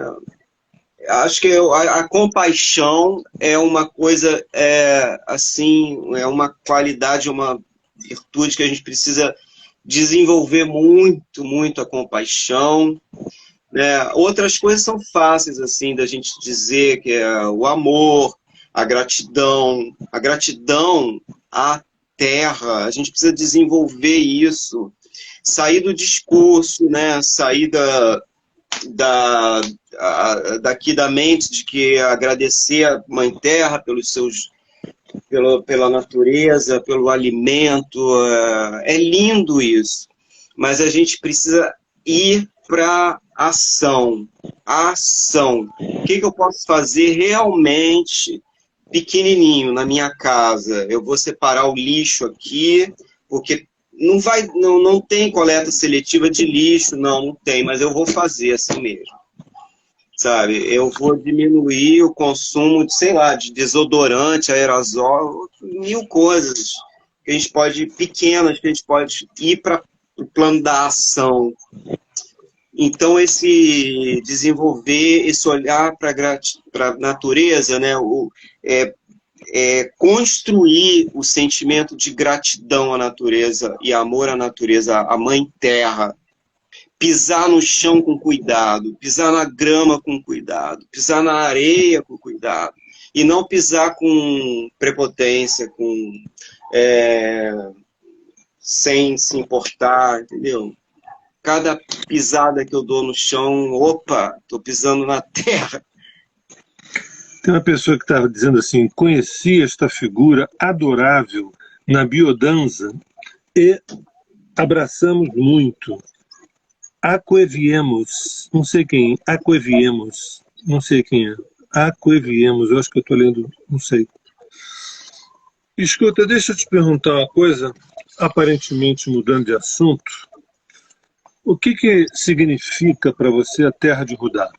acho que a compaixão é uma coisa, assim, é uma qualidade, uma virtude que a gente precisa desenvolver muito, muito a compaixão, né? Outras coisas são fáceis assim da gente dizer, que é o amor, a gratidão. A gratidão à terra, a gente precisa desenvolver isso. Sair do discurso, né? Sair da, daqui da mente de que agradecer a Mãe Terra pelos seus, pela natureza, pelo alimento. É lindo isso. Mas a gente precisa ir para ação. A ação. O que eu posso fazer realmente pequenininho na minha casa? Eu vou separar o lixo aqui, porque não tem coleta seletiva de lixo, não tem, mas eu vou fazer assim mesmo. Sabe, eu vou diminuir o consumo de, sei lá, de desodorante, aerosol, mil coisas que a gente pode, pequenas, que a gente pode ir para o plano da ação. Então, esse desenvolver, esse olhar para a natureza, né, construir o sentimento de gratidão à natureza e amor à natureza, à mãe terra, pisar no chão com cuidado, pisar na grama com cuidado, pisar na areia com cuidado, e não pisar com prepotência, sem se importar, entendeu? Cada pisada que eu dou no chão, opa, estou pisando na terra. Tem uma pessoa que estava dizendo assim: conheci esta figura adorável na biodança e abraçamos muito. Aqueviemos, não sei quem, Aqueviemos, não sei quem é. Aqueviemos, eu acho que eu estou lendo, não sei. Escuta, deixa eu te perguntar uma coisa, aparentemente mudando de assunto. O que significa para você a terra de Judá?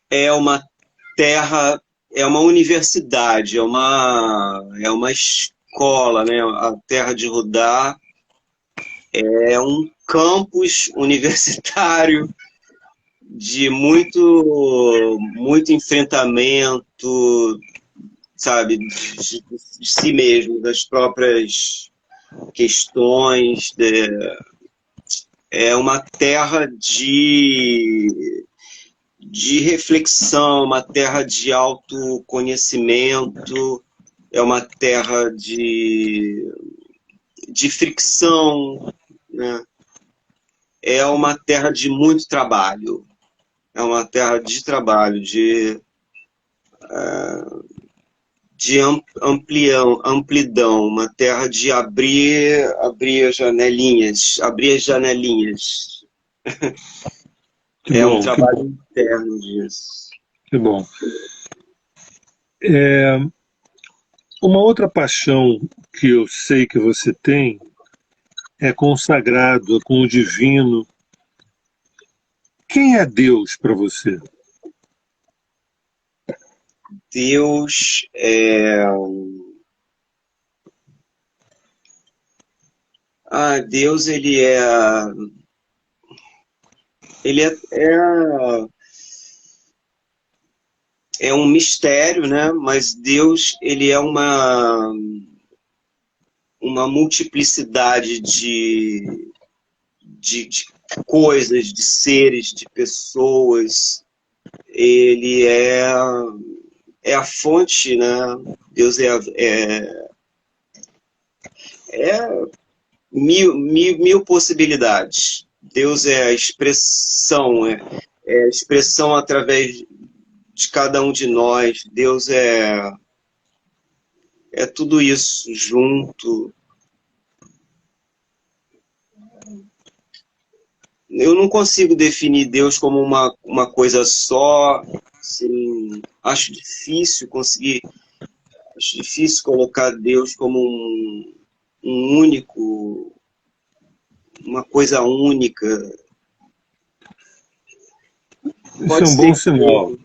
É uma terra, é uma universidade, é uma escola, né? A terra de Judá é um campus universitário de muito enfrentamento, sabe, de si mesmo, das próprias questões. É uma terra de reflexão, uma terra de autoconhecimento, é uma terra de fricção, né? É uma terra de muito trabalho, é uma terra de trabalho, de amplidão, uma terra de abrir janelinhas, abrir as janelinhas. Que É um bom, que trabalho bom, interno disso. que bom. Uma outra paixão que eu sei que você tem é com o sagrado, é com o divino. Quem é Deus para você? Deus Deus, ele é é um mistério, né? Mas Deus, ele é uma multiplicidade de coisas, de seres, de pessoas. Ele é a fonte, né? Deus é mil possibilidades. Deus é a expressão, é a expressão através de cada um de nós. Deus é tudo isso junto. Eu não consigo definir Deus como uma coisa só. Assim, acho difícil colocar Deus como um único, uma coisa única. Isso é Pode um ser bom que sinal. seja,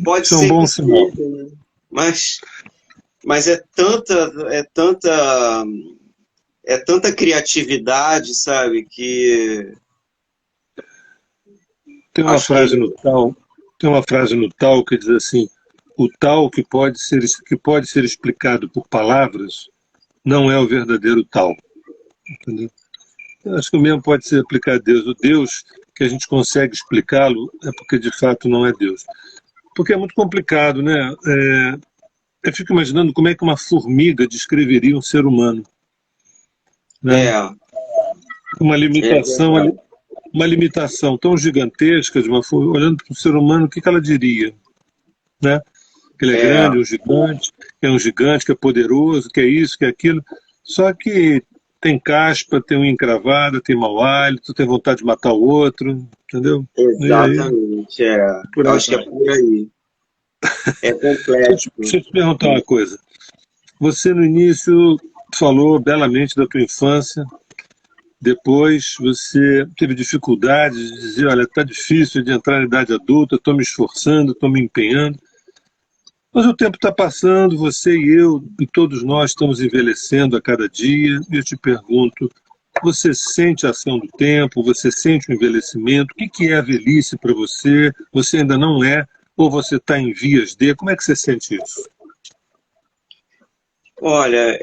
pode Isso é um ser bom que sinal. seja, né? Mas é tanta criatividade, sabe, que Tem uma acho que frase no tal, tem uma frase no tal que diz assim: o tal que pode ser explicado por palavras não é o verdadeiro tal. Entendeu? Eu acho que o mesmo pode ser aplicado a Deus. O Deus que a gente consegue explicá-lo é porque de fato não é Deus. Porque é muito complicado, né? Eu fico imaginando como é que uma formiga descreveria um ser humano, né? é, Uma é limitação, verdade. uma limitação tão gigantesca de uma formiga, olhando para o ser humano, o que ela diria, né? Que ele é É, grande, um gigante que é poderoso, que é isso, que é aquilo. Só que tem caspa, tem unha encravada, tem mau hálito, tem vontade de matar o outro, entendeu? E aí, exatamente. por Eu aí acho que é vai. por aí. É Deixa complexo. eu te perguntar uma coisa. Você no início falou belamente da tua infância, depois você teve dificuldades de dizer, olha, está difícil de entrar na idade adulta, estou me esforçando, estou me empenhando. Mas o tempo está passando, você e eu e todos nós estamos envelhecendo a cada dia. E eu te pergunto, você sente a ação do tempo? Você sente o envelhecimento? O que é a velhice para você? Você ainda não é? Ou você está em vias de? Como é que você sente isso? Olha,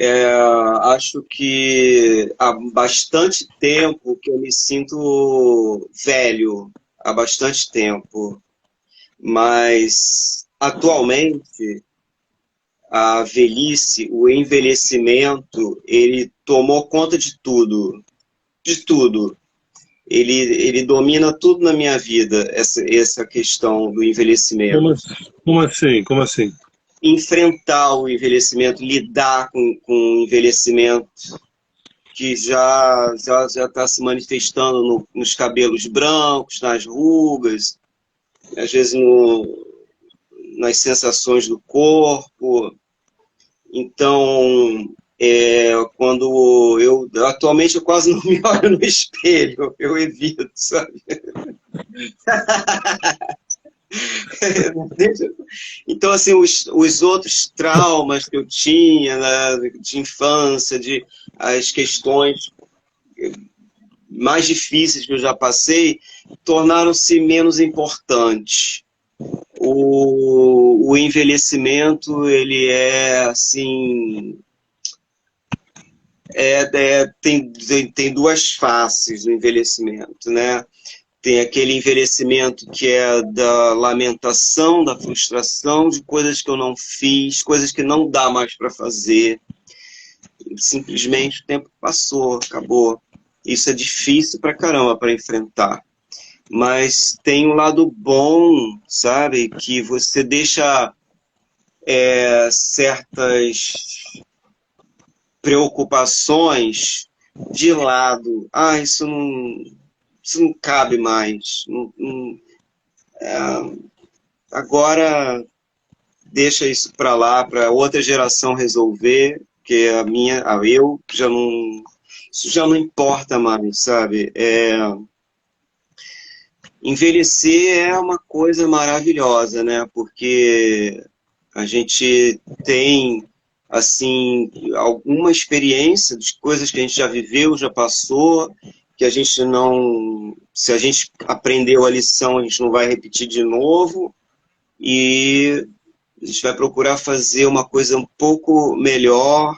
acho que há bastante tempo que eu me sinto velho, há bastante tempo, mas atualmente a velhice, o envelhecimento, ele tomou conta de tudo, de tudo. Ele domina tudo na minha vida, essa questão do envelhecimento. Como assim? Como assim? Enfrentar o envelhecimento, lidar com o envelhecimento que já está se manifestando nos cabelos brancos, nas rugas, às vezes nas sensações do corpo. Então, quando atualmente eu quase não me olho no espelho, eu evito, sabe? Então, assim, os outros traumas que eu tinha, né, de infância, as questões mais difíceis que eu já passei, tornaram-se menos importantes. O envelhecimento, ele é, assim, tem duas faces do envelhecimento, né? Tem aquele envelhecimento que é da lamentação, da frustração, de coisas que eu não fiz, coisas que não dá mais para fazer. Simplesmente o tempo passou, acabou. Isso é difícil pra caramba para enfrentar. Mas tem um lado bom, sabe? Que você deixa certas preocupações de lado. Ah, isso não cabe mais. Agora deixa isso para lá, para outra geração resolver, porque eu já não, isso já não importa mais, sabe? Envelhecer é uma coisa maravilhosa, né? Porque a gente tem, assim, alguma experiência de coisas que a gente já viveu, já passou, que a gente não, se a gente aprendeu a lição, a gente não vai repetir de novo. e a gente vai procurar fazer uma coisa um pouco melhor.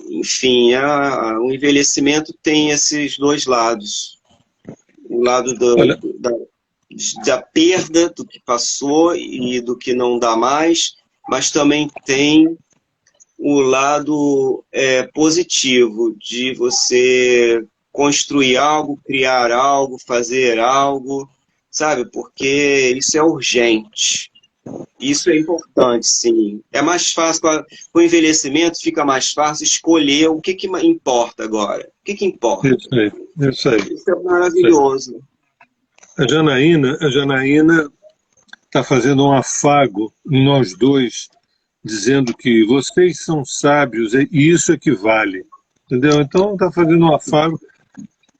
Enfim, o envelhecimento tem esses dois lados. O lado Olha, da perda do que passou e do que não dá mais, mas também tem o lado positivo de você construir algo, criar algo, fazer algo, sabe? Porque isso é urgente. Isso é importante, sim. É mais fácil, com o envelhecimento fica mais fácil escolher o que importa agora. O que importa? isso aí, isso aí. Isso é maravilhoso. A Janaína está fazendo um afago em nós dois, dizendo que vocês são sábios e isso é que vale. Entendeu? Então está fazendo um afago.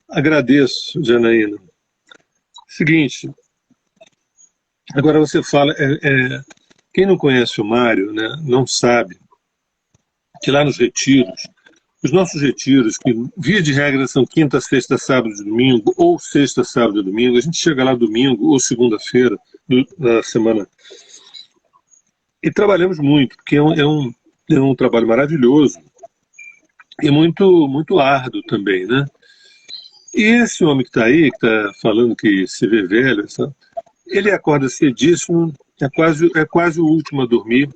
Agradeço, Janaína. Seguinte, agora você fala, quem não conhece o Mário, né, não sabe que lá nos retiros, os nossos retiros, que via de regra são quinta, sexta, sábado e domingo, ou sexta, sábado e domingo, a gente chega lá domingo ou segunda-feira da semana e trabalhamos muito, porque é um trabalho maravilhoso e muito, muito árduo também, né? E esse homem que está aí, que está falando que se vê velho, sabe? Ele acorda cedíssimo, é quase o último a dormir,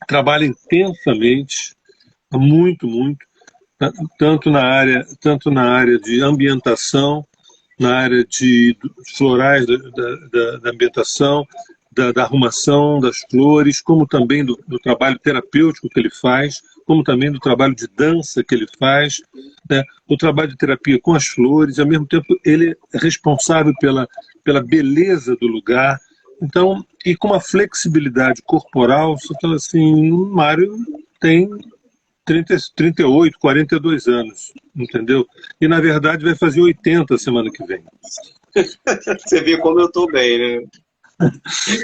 trabalha intensamente, muito, muito, tanto na área de ambientação, na área de florais da ambientação, da arrumação das flores, como também do trabalho terapêutico que ele faz, como também do trabalho de dança que ele faz, né? O trabalho de terapia com as flores, e ao mesmo tempo ele é responsável pela beleza do lugar. Então, e com uma flexibilidade corporal, você fala assim, o Mário tem 38, 42 anos, entendeu? E na verdade vai fazer 80 semana que vem. Você vê como eu estou bem, né?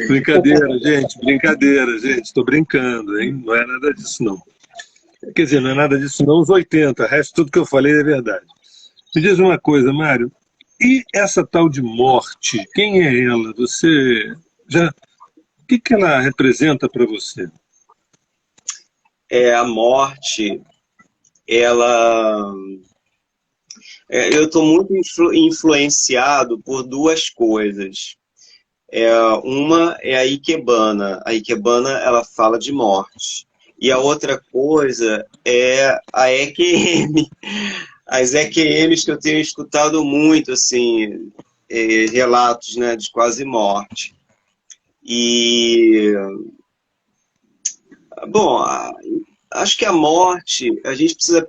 Brincadeira, gente, estou brincando, hein? Não é nada disso não. Quer dizer, não é nada disso não, os 80, o resto tudo que eu falei é verdade. Me diz uma coisa, Mário, e essa tal de morte, quem é ela? Você já... O que ela representa para você? A morte, ela... eu estou muito influenciado por duas coisas. Uma é a Ikebana. A Ikebana, ela fala de morte. E a outra coisa é a EQM. As EQMs que eu tenho escutado muito, assim, relatos, né, de quase morte. E, bom, acho que a morte, a gente precisa...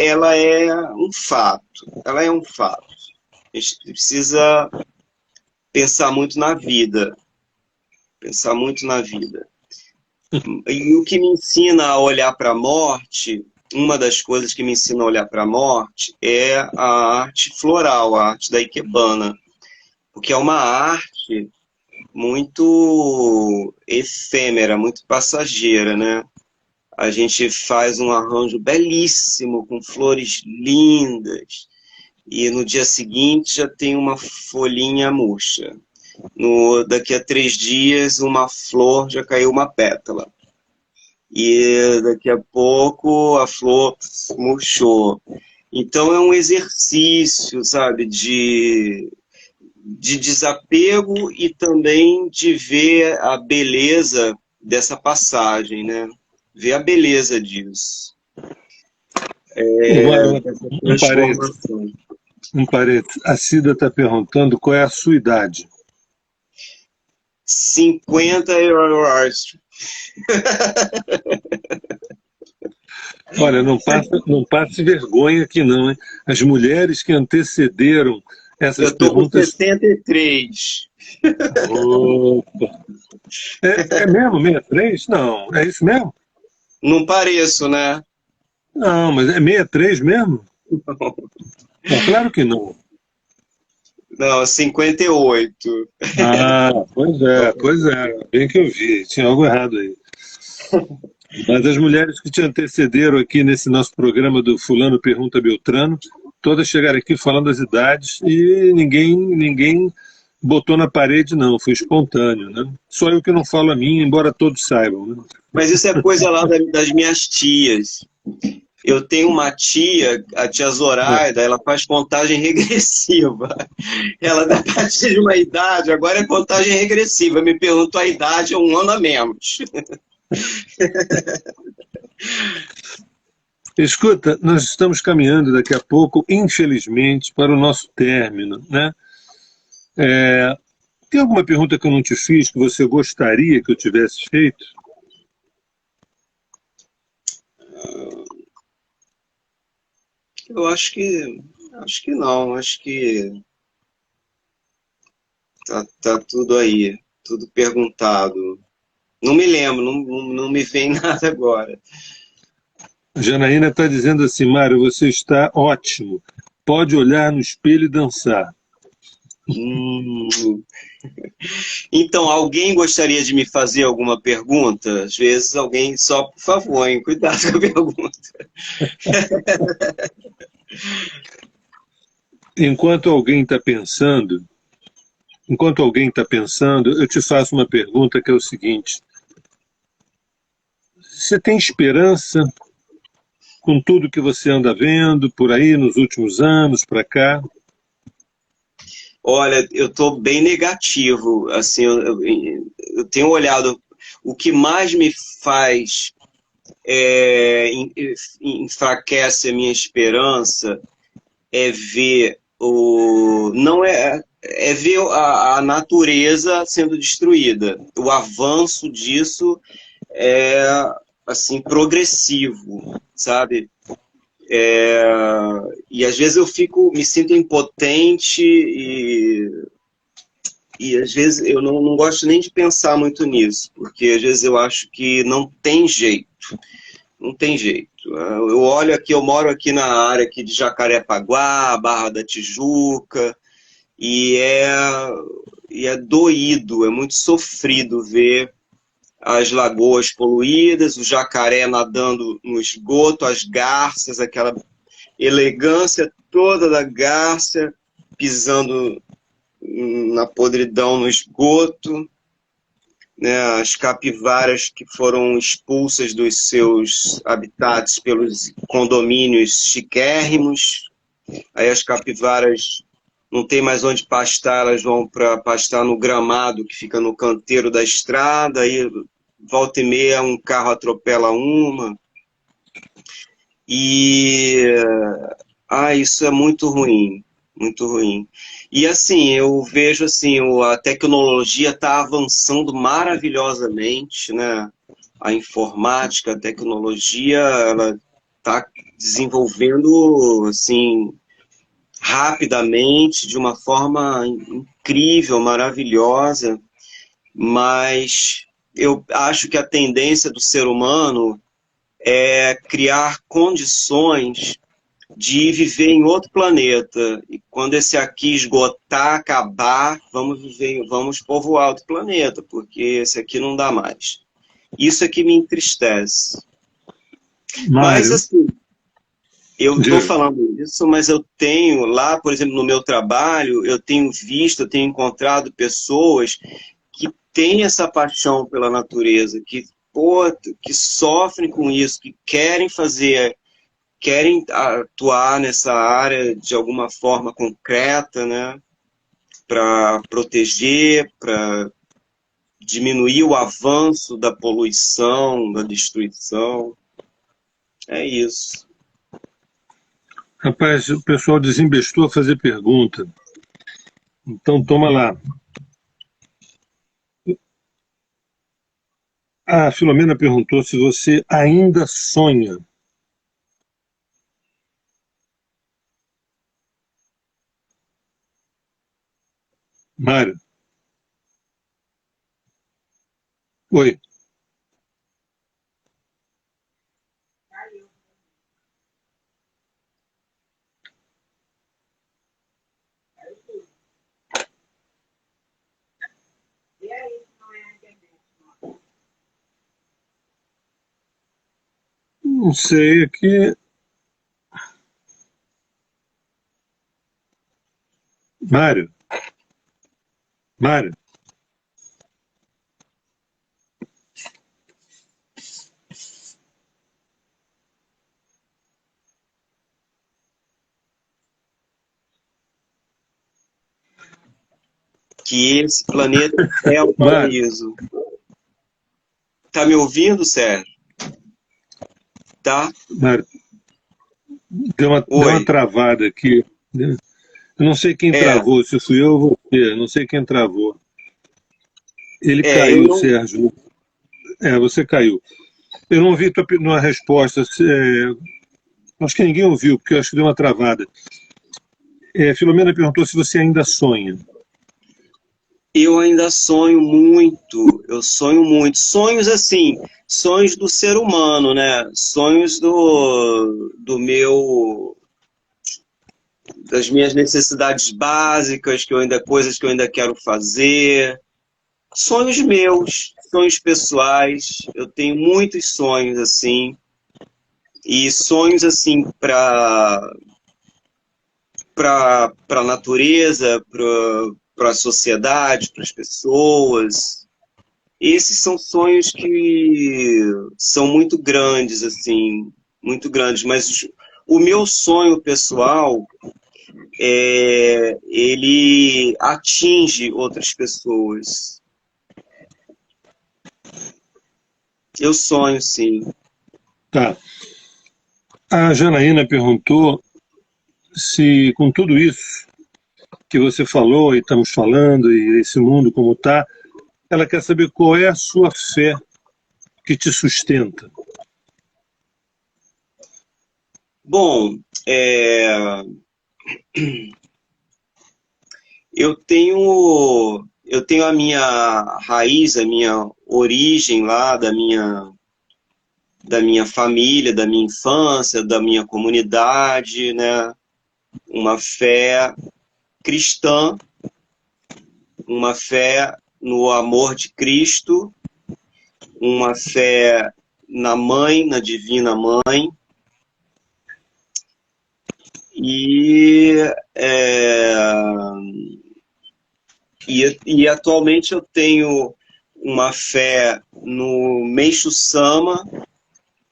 ela é um fato. Ela é um fato. A gente precisa pensar muito na vida. Pensar muito na vida. E o que me ensina a olhar para a morte, uma das coisas que me ensina a olhar para a morte é a arte floral, a arte da Ikebana. Porque é uma arte muito efêmera, muito passageira, né? A gente faz um arranjo belíssimo, com flores lindas, e no dia seguinte já tem uma folhinha murcha. Daqui a 3 dias, uma flor já caiu uma pétala. E daqui a pouco a flor murchou. Então é um exercício, sabe, de desapego e também de ver a beleza dessa passagem, né? Ver a beleza disso. Um parênteses. A Cida está perguntando qual é a sua idade. 50 euros. Olha, não passe vergonha aqui não, hein? As mulheres que antecederam essas perguntas... Eu estou com 63. Opa. É mesmo 63? Não, é isso mesmo? Não pareço, né? Não, mas é 63 mesmo? Não, claro que não. Não, 58. Ah, pois é. Bem que eu vi, tinha algo errado aí. Mas as mulheres que te antecederam aqui nesse nosso programa do Fulano Pergunta Beltrano todas chegaram aqui falando as idades e ninguém botou na parede, não, foi espontâneo, né? Só eu que não falo a minha, embora todos saibam, né? Mas isso é coisa lá das minhas tias. Eu tenho uma tia, a tia Zoraida, ela faz contagem regressiva. Ela, a partir de uma idade, agora é contagem regressiva. Me perguntou a idade, é um ano a menos. Escuta, nós estamos caminhando daqui a pouco, infelizmente, para o nosso término, né? Tem alguma pergunta que eu não te fiz que você gostaria que eu tivesse feito? Eu acho que não, acho que tá tudo aí, tudo perguntado. Não me lembro, não me vem nada agora. A Janaína está dizendo assim, Mário, você está ótimo. Pode olhar no espelho e dançar. Hum. Então, alguém gostaria de me fazer alguma pergunta? Às vezes alguém só, por favor, hein? Cuidado com a pergunta. Enquanto alguém está pensando, eu te faço uma pergunta que é o seguinte: você tem esperança com tudo que você anda vendo por aí nos últimos anos para cá? Olha, eu estou bem negativo. Assim, eu tenho olhado. O que mais me faz enfraquece a minha esperança é ver não é ver a natureza sendo destruída. O avanço disso é assim progressivo, sabe? E às vezes me sinto impotente e às vezes eu não gosto nem de pensar muito nisso, porque às vezes eu acho que não tem jeito, não tem jeito. Eu olho aqui, eu moro aqui na área aqui de Jacarepaguá, Barra da Tijuca, e é doído, é muito sofrido ver as lagoas poluídas, o jacaré nadando no esgoto, as garças, aquela elegância toda da garça pisando na podridão no esgoto, né, as capivaras que foram expulsas dos seus habitats pelos condomínios chiquérrimos, aí as capivaras não tem mais onde pastar, elas vão para pastar no gramado que fica no canteiro da estrada, aí volta e meia um carro atropela uma, e isso é muito ruim, muito ruim. E assim, eu vejo assim, a tecnologia está avançando maravilhosamente, né? A informática, a tecnologia, ela está desenvolvendo assim rapidamente, de uma forma incrível, maravilhosa, mas eu acho que a tendência do ser humano é criar condições de viver em outro planeta. E quando esse aqui esgotar, acabar, vamos povoar outro planeta, porque esse aqui não dá mais. Isso é que me entristece. Mas, Mário, assim, eu estou diga. falando isso, mas eu tenho lá, por exemplo, no meu trabalho, eu tenho visto, eu tenho encontrado pessoas que têm essa paixão pela natureza, que sofrem com isso, que querem atuar nessa área de alguma forma concreta, né, para proteger, para diminuir o avanço da poluição, da destruição. É isso. Rapaz, o pessoal desembestou a fazer pergunta. Então, toma lá. A Filomena perguntou se você ainda sonha. Mário, oi. Não sei, aqui Mário, Mário, Que esse planeta é o Mário, paraíso. Tá me ouvindo, Sérgio? Tá? Mário, deu uma Oi. travada aqui. Eu não sei quem É, travou, se fui eu ou você, não sei quem travou. Ele eu caiu, não. Sérgio. Você caiu. Eu não ouvi tua resposta. Acho que ninguém ouviu, porque eu acho que deu uma travada. Filomena perguntou se você ainda sonha. Eu ainda sonho muito, eu sonho muito. Sonhos assim, sonhos do ser humano, né? Sonhos do meu, das minhas necessidades básicas, coisas que eu ainda quero fazer. Sonhos meus, sonhos pessoais. Eu tenho muitos sonhos assim, e sonhos assim para a natureza, para a sociedade, para as pessoas. Esses são sonhos que são muito grandes, assim, muito grandes. Mas o meu sonho pessoal, ele atinge outras pessoas. Eu sonho, sim. Tá. A Janaína perguntou se, com tudo isso que você falou e estamos falando, e esse mundo como está, ela quer saber qual é a sua fé que te sustenta. Bom, eu tenho a minha raiz, a minha origem lá da minha família, da minha infância, da minha comunidade, né? Uma fé cristã, uma fé no amor de Cristo, uma fé na Mãe, na Divina Mãe, e, é, e atualmente eu tenho uma fé no Meixo Sama,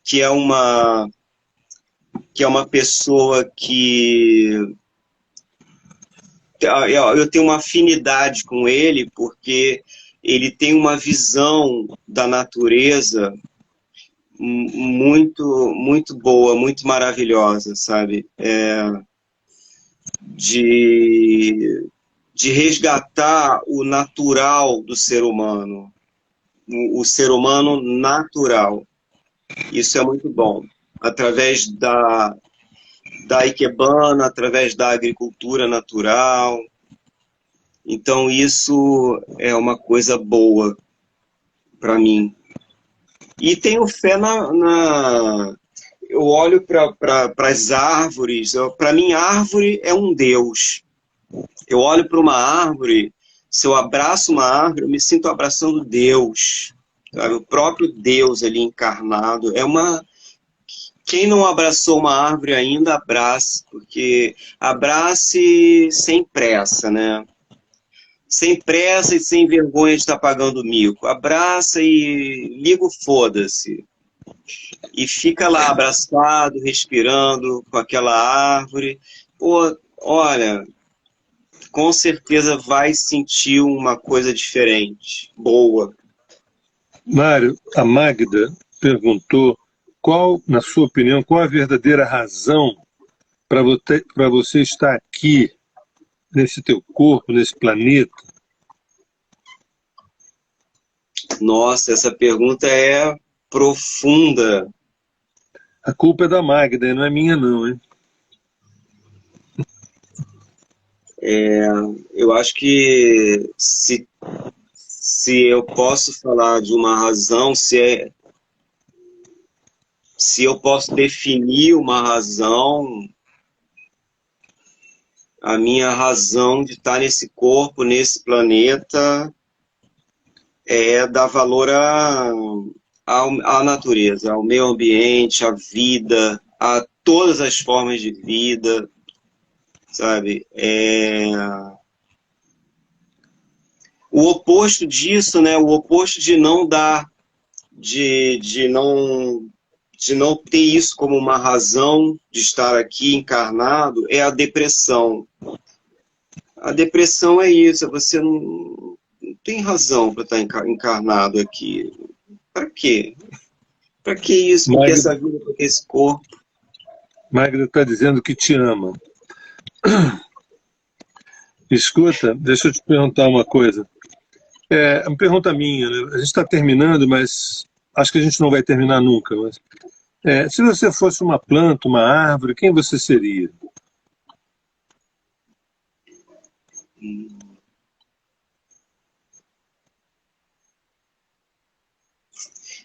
que é uma pessoa que eu tenho uma afinidade com ele, porque ele tem uma visão da natureza muito, muito boa, muito maravilhosa, sabe? De, de resgatar o natural do ser humano, o ser humano natural. Isso é muito bom. Através da ikebana, através da agricultura natural. Então, isso é uma coisa boa para mim. E tenho fé eu olho para as árvores. Para mim, árvore é um Deus. Eu olho para uma árvore, se eu abraço uma árvore, eu me sinto abraçando Deus. Sabe? O próprio Deus ali encarnado. Quem não abraçou uma árvore ainda, abrace, porque abrace sem pressa, né? Sem pressa e sem vergonha de estar pagando mico. Abraça e liga o foda-se. E fica lá abraçado, respirando com aquela árvore. Pô, olha, com certeza vai sentir uma coisa diferente, boa. Mário, a Magda perguntou qual, na sua opinião, qual a verdadeira razão para você estar aqui, nesse teu corpo, nesse planeta? Nossa, essa pergunta é profunda. A culpa é da Magda, não é minha não, hein? Eu acho que se eu posso falar de uma razão, se eu posso definir uma razão, a minha razão de estar nesse corpo, nesse planeta, é dar valor à natureza, ao meio ambiente, à vida, a todas as formas de vida, sabe? o oposto disso, né, o oposto de não dar, de não ter isso como uma razão de estar aqui encarnado, é a depressão. A depressão é isso, você não tem razão para estar encarnado aqui. Para quê? Para que isso? Por que Magda essa vida, por que esse corpo? está dizendo que te ama. Escuta, deixa eu te perguntar uma coisa. É uma pergunta minha, né? A gente está terminando, mas acho que a gente não vai terminar nunca. Mas, se você fosse uma planta, uma árvore, quem você seria?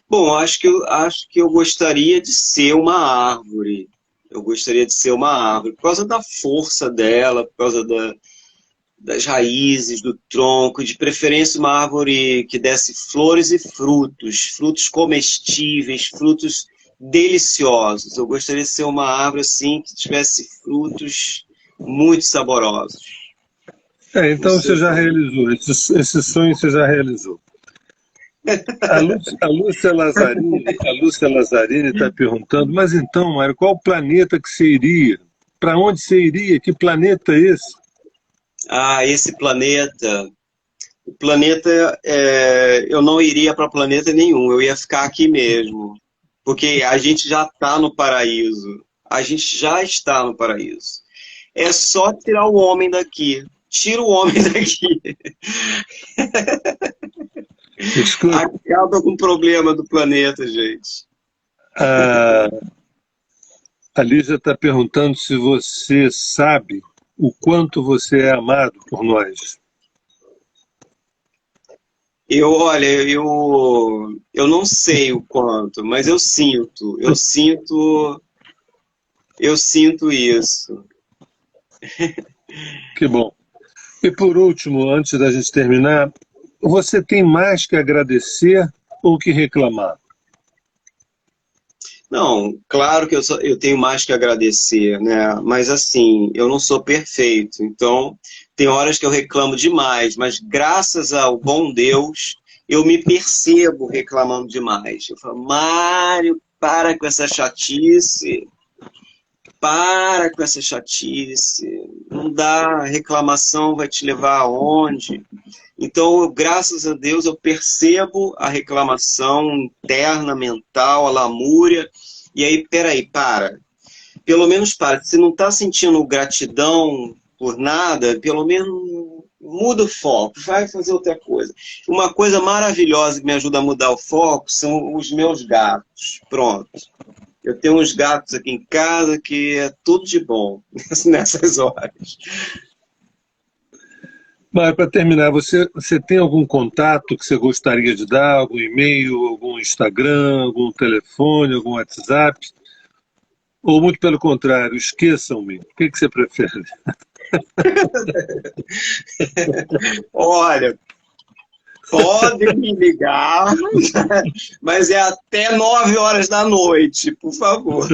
Bom, acho que eu gostaria de ser uma árvore. Eu gostaria de ser uma árvore, por causa da força dela, por causa das raízes, do tronco, de preferência uma árvore que desse flores e frutos, frutos comestíveis, frutos deliciosos. Eu gostaria de ser uma árvore assim que tivesse frutos muito saborosos. Não Então você sei já como. realizou, esse sonho você já realizou. A Lúcia Lazzarini está perguntando, mas então, Mário, qual planeta que você iria? Para onde você iria? Que planeta é esse? Ah, esse planeta. O planeta, eu não iria para planeta nenhum, eu ia ficar aqui mesmo. Porque a gente já está no paraíso. A gente já está no paraíso. É só tirar o homem daqui. Tira o homem daqui. Escuta, Acaba com o problema do planeta, gente. a, a Lígia está perguntando se você sabe o quanto você é amado por nós. Olha, eu não sei o quanto, mas eu sinto isso. Que bom. E por último, antes da gente terminar, você tem mais que agradecer ou que reclamar? Não, claro que eu tenho mais que agradecer, né? Mas assim, eu não sou perfeito, então tem horas que eu reclamo demais, mas graças ao bom Deus, eu me percebo reclamando demais. Eu falo, Mário, para com essa chatice, não dá, reclamação vai te levar aonde? Então, graças a Deus, eu percebo a reclamação interna, mental, a lamúria, e aí, peraí, para. Pelo menos para. Se não está sentindo gratidão por nada, pelo menos muda o foco, vai fazer outra coisa. Uma coisa maravilhosa que me ajuda a mudar o foco são os meus gatos. Pronto. Eu tenho uns gatos aqui em casa que é tudo de bom nessas horas. Mas para terminar, você tem algum contato que você gostaria de dar? Algum e-mail, algum Instagram, algum telefone, algum WhatsApp? Ou muito pelo contrário, esqueçam-me. O que você prefere? Olha, podem me ligar, mas é até 9 horas da noite, por favor.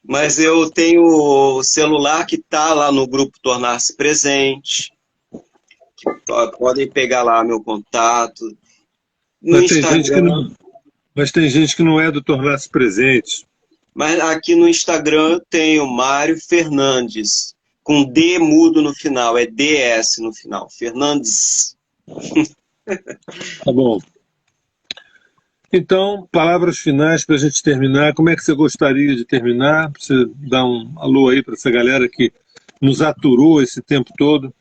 Mas eu tenho o celular que está lá no grupo Tornar-se Presente. Podem pegar lá meu contato. No Mas tem gente que Instagram. não, mas tem gente que não é do tornar-se presente. Mas aqui no Instagram eu tenho Mário Fernandes, com D mudo no final, é DS no final. Fernandes. Tá bom. Então, palavras finais para a gente terminar. Como é que você gostaria de terminar? Pra você dar um alô aí para essa galera que nos aturou esse tempo todo.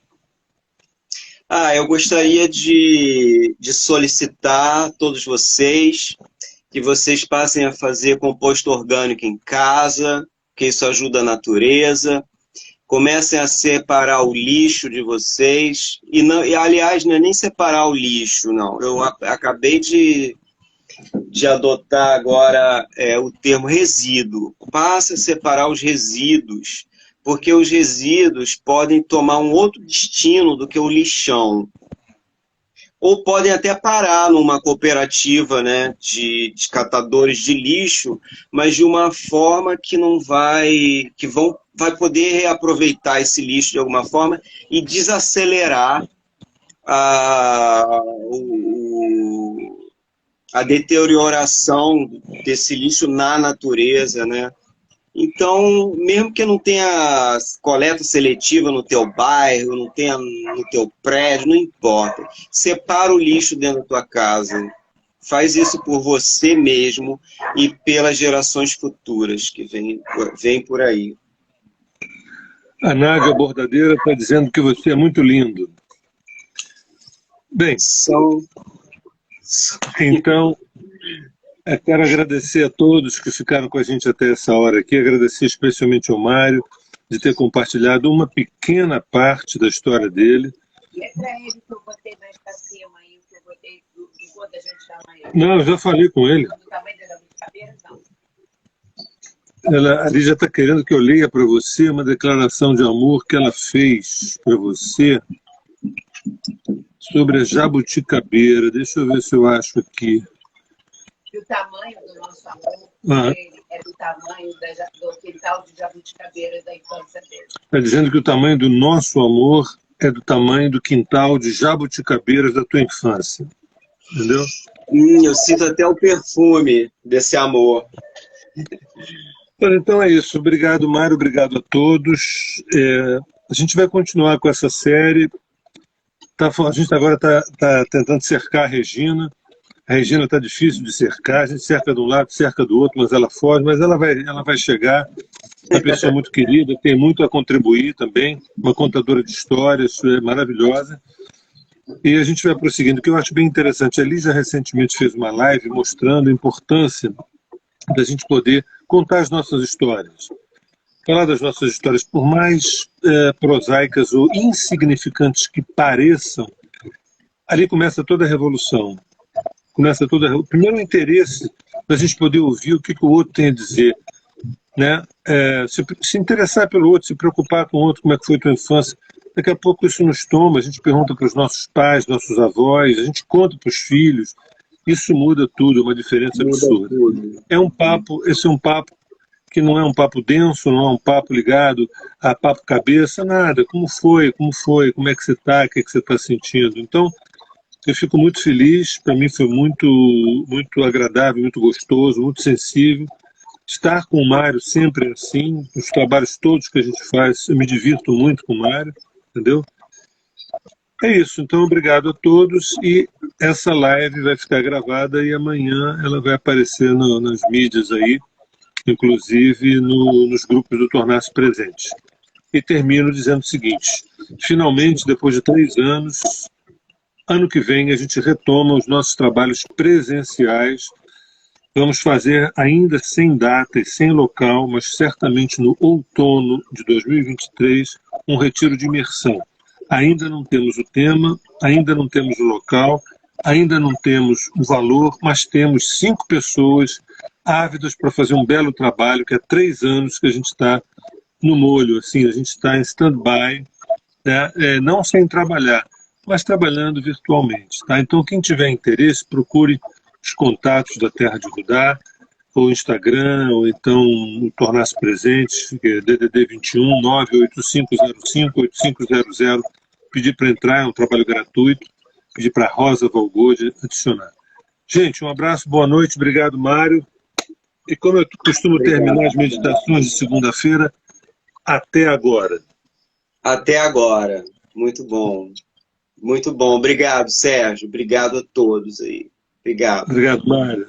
Eu gostaria de solicitar a todos vocês que vocês passem a fazer composto orgânico em casa, que isso ajuda a natureza. Comecem a separar o lixo de vocês. Aliás, não é nem separar o lixo, não. Eu acabei de adotar agora o termo resíduo. Passa a separar os resíduos, porque os resíduos podem tomar um outro destino do que o lixão. ou podem até parar numa cooperativa, né, de catadores de lixo, mas de uma forma que não vai poder reaproveitar esse lixo de alguma forma e desacelerar a deterioração desse lixo na natureza, né? Então, mesmo que não tenha coleta seletiva no teu bairro, não tenha no teu prédio, não importa. Separa o lixo dentro da tua casa. Faz isso por você mesmo e pelas gerações futuras que vêm por aí. A Nádia Bordadeira está dizendo que você é muito lindo. Bem, então, eu quero agradecer a todos que ficaram com a gente até essa hora aqui, agradecer especialmente ao Mário de ter compartilhado uma pequena parte da história dele. E é para ele que eu botei mais para cima aí, que eu botei do quanto a gente chama ele. Não, eu já falei com ele. Do tamanho da cabeça, não. A Lígia está querendo que eu leia para você uma declaração de amor que ela fez para você sobre a jabuticabeira. Deixa eu ver se eu acho aqui. E o tamanho do nosso amor é do tamanho do quintal de jabuticabeira da infância dele. Está dizendo que o tamanho do nosso amor é do tamanho do quintal de jabuticabeiras da tua infância. Entendeu? Eu sinto até o perfume desse amor. Então é isso. Obrigado, Mário. Obrigado a todos. A gente vai continuar com essa série. A gente agora está tentando cercar a Regina. A Regina está difícil de cercar. A gente cerca de um lado, cerca do outro, mas ela foge. Mas ela vai chegar. Uma pessoa muito querida, tem muito a contribuir também. Uma contadora de histórias maravilhosa. E a gente vai prosseguindo. O que eu acho bem interessante, a Lígia recentemente fez uma live mostrando a importância da gente poder contar as nossas histórias. Falar das nossas histórias, por mais prosaicas ou insignificantes que pareçam, ali começa toda a revolução. Primeiro o interesse da gente poder ouvir o que o outro tem a dizer. Né? Se interessar pelo outro, se preocupar com o outro, como é que foi a tua infância. Daqui a pouco isso nos toma, a gente pergunta para os nossos pais, nossos avós, a gente conta para os filhos. Isso muda tudo, é uma diferença absurda. Esse é um papo que não é um papo denso, não é um papo ligado a papo cabeça, nada. Como foi, como é que você está, o que você está sentindo. Então, eu fico muito feliz, para mim foi muito, muito agradável, muito gostoso, muito sensível. Estar com o Mário sempre assim, os trabalhos todos que a gente faz, eu me divirto muito com o Mário, entendeu? É isso, então obrigado a todos e essa live vai ficar gravada e amanhã ela vai aparecer nas mídias aí, inclusive nos grupos do Tornar-se Presente. E termino dizendo o seguinte, finalmente, depois de 3 anos, ano que vem a gente retoma os nossos trabalhos presenciais. Vamos fazer ainda sem data e sem local, mas certamente no outono de 2023, um retiro de imersão. Ainda não temos o tema, ainda não temos o local, ainda não temos o valor, mas temos 5 pessoas ávidas para fazer um belo trabalho, que há 3 anos que a gente está no molho, assim, a gente está em stand-by, né? Não sem trabalhar, mas trabalhando virtualmente. Tá? Então, quem tiver interesse, procure os contatos da Terra de Rudá, ou Instagram, ou então o Tornar-se Presente, que é DDD 21 98505 8500, pedir para entrar, é um trabalho gratuito, pedir para a Rosa Valgode adicionar. Gente, um abraço, boa noite, obrigado, Mário. E como eu costumo terminar as meditações de segunda-feira, até agora. Até agora. Muito bom. Muito bom. Obrigado, Sérgio. Obrigado a todos aí. Obrigado. Obrigado, Mário.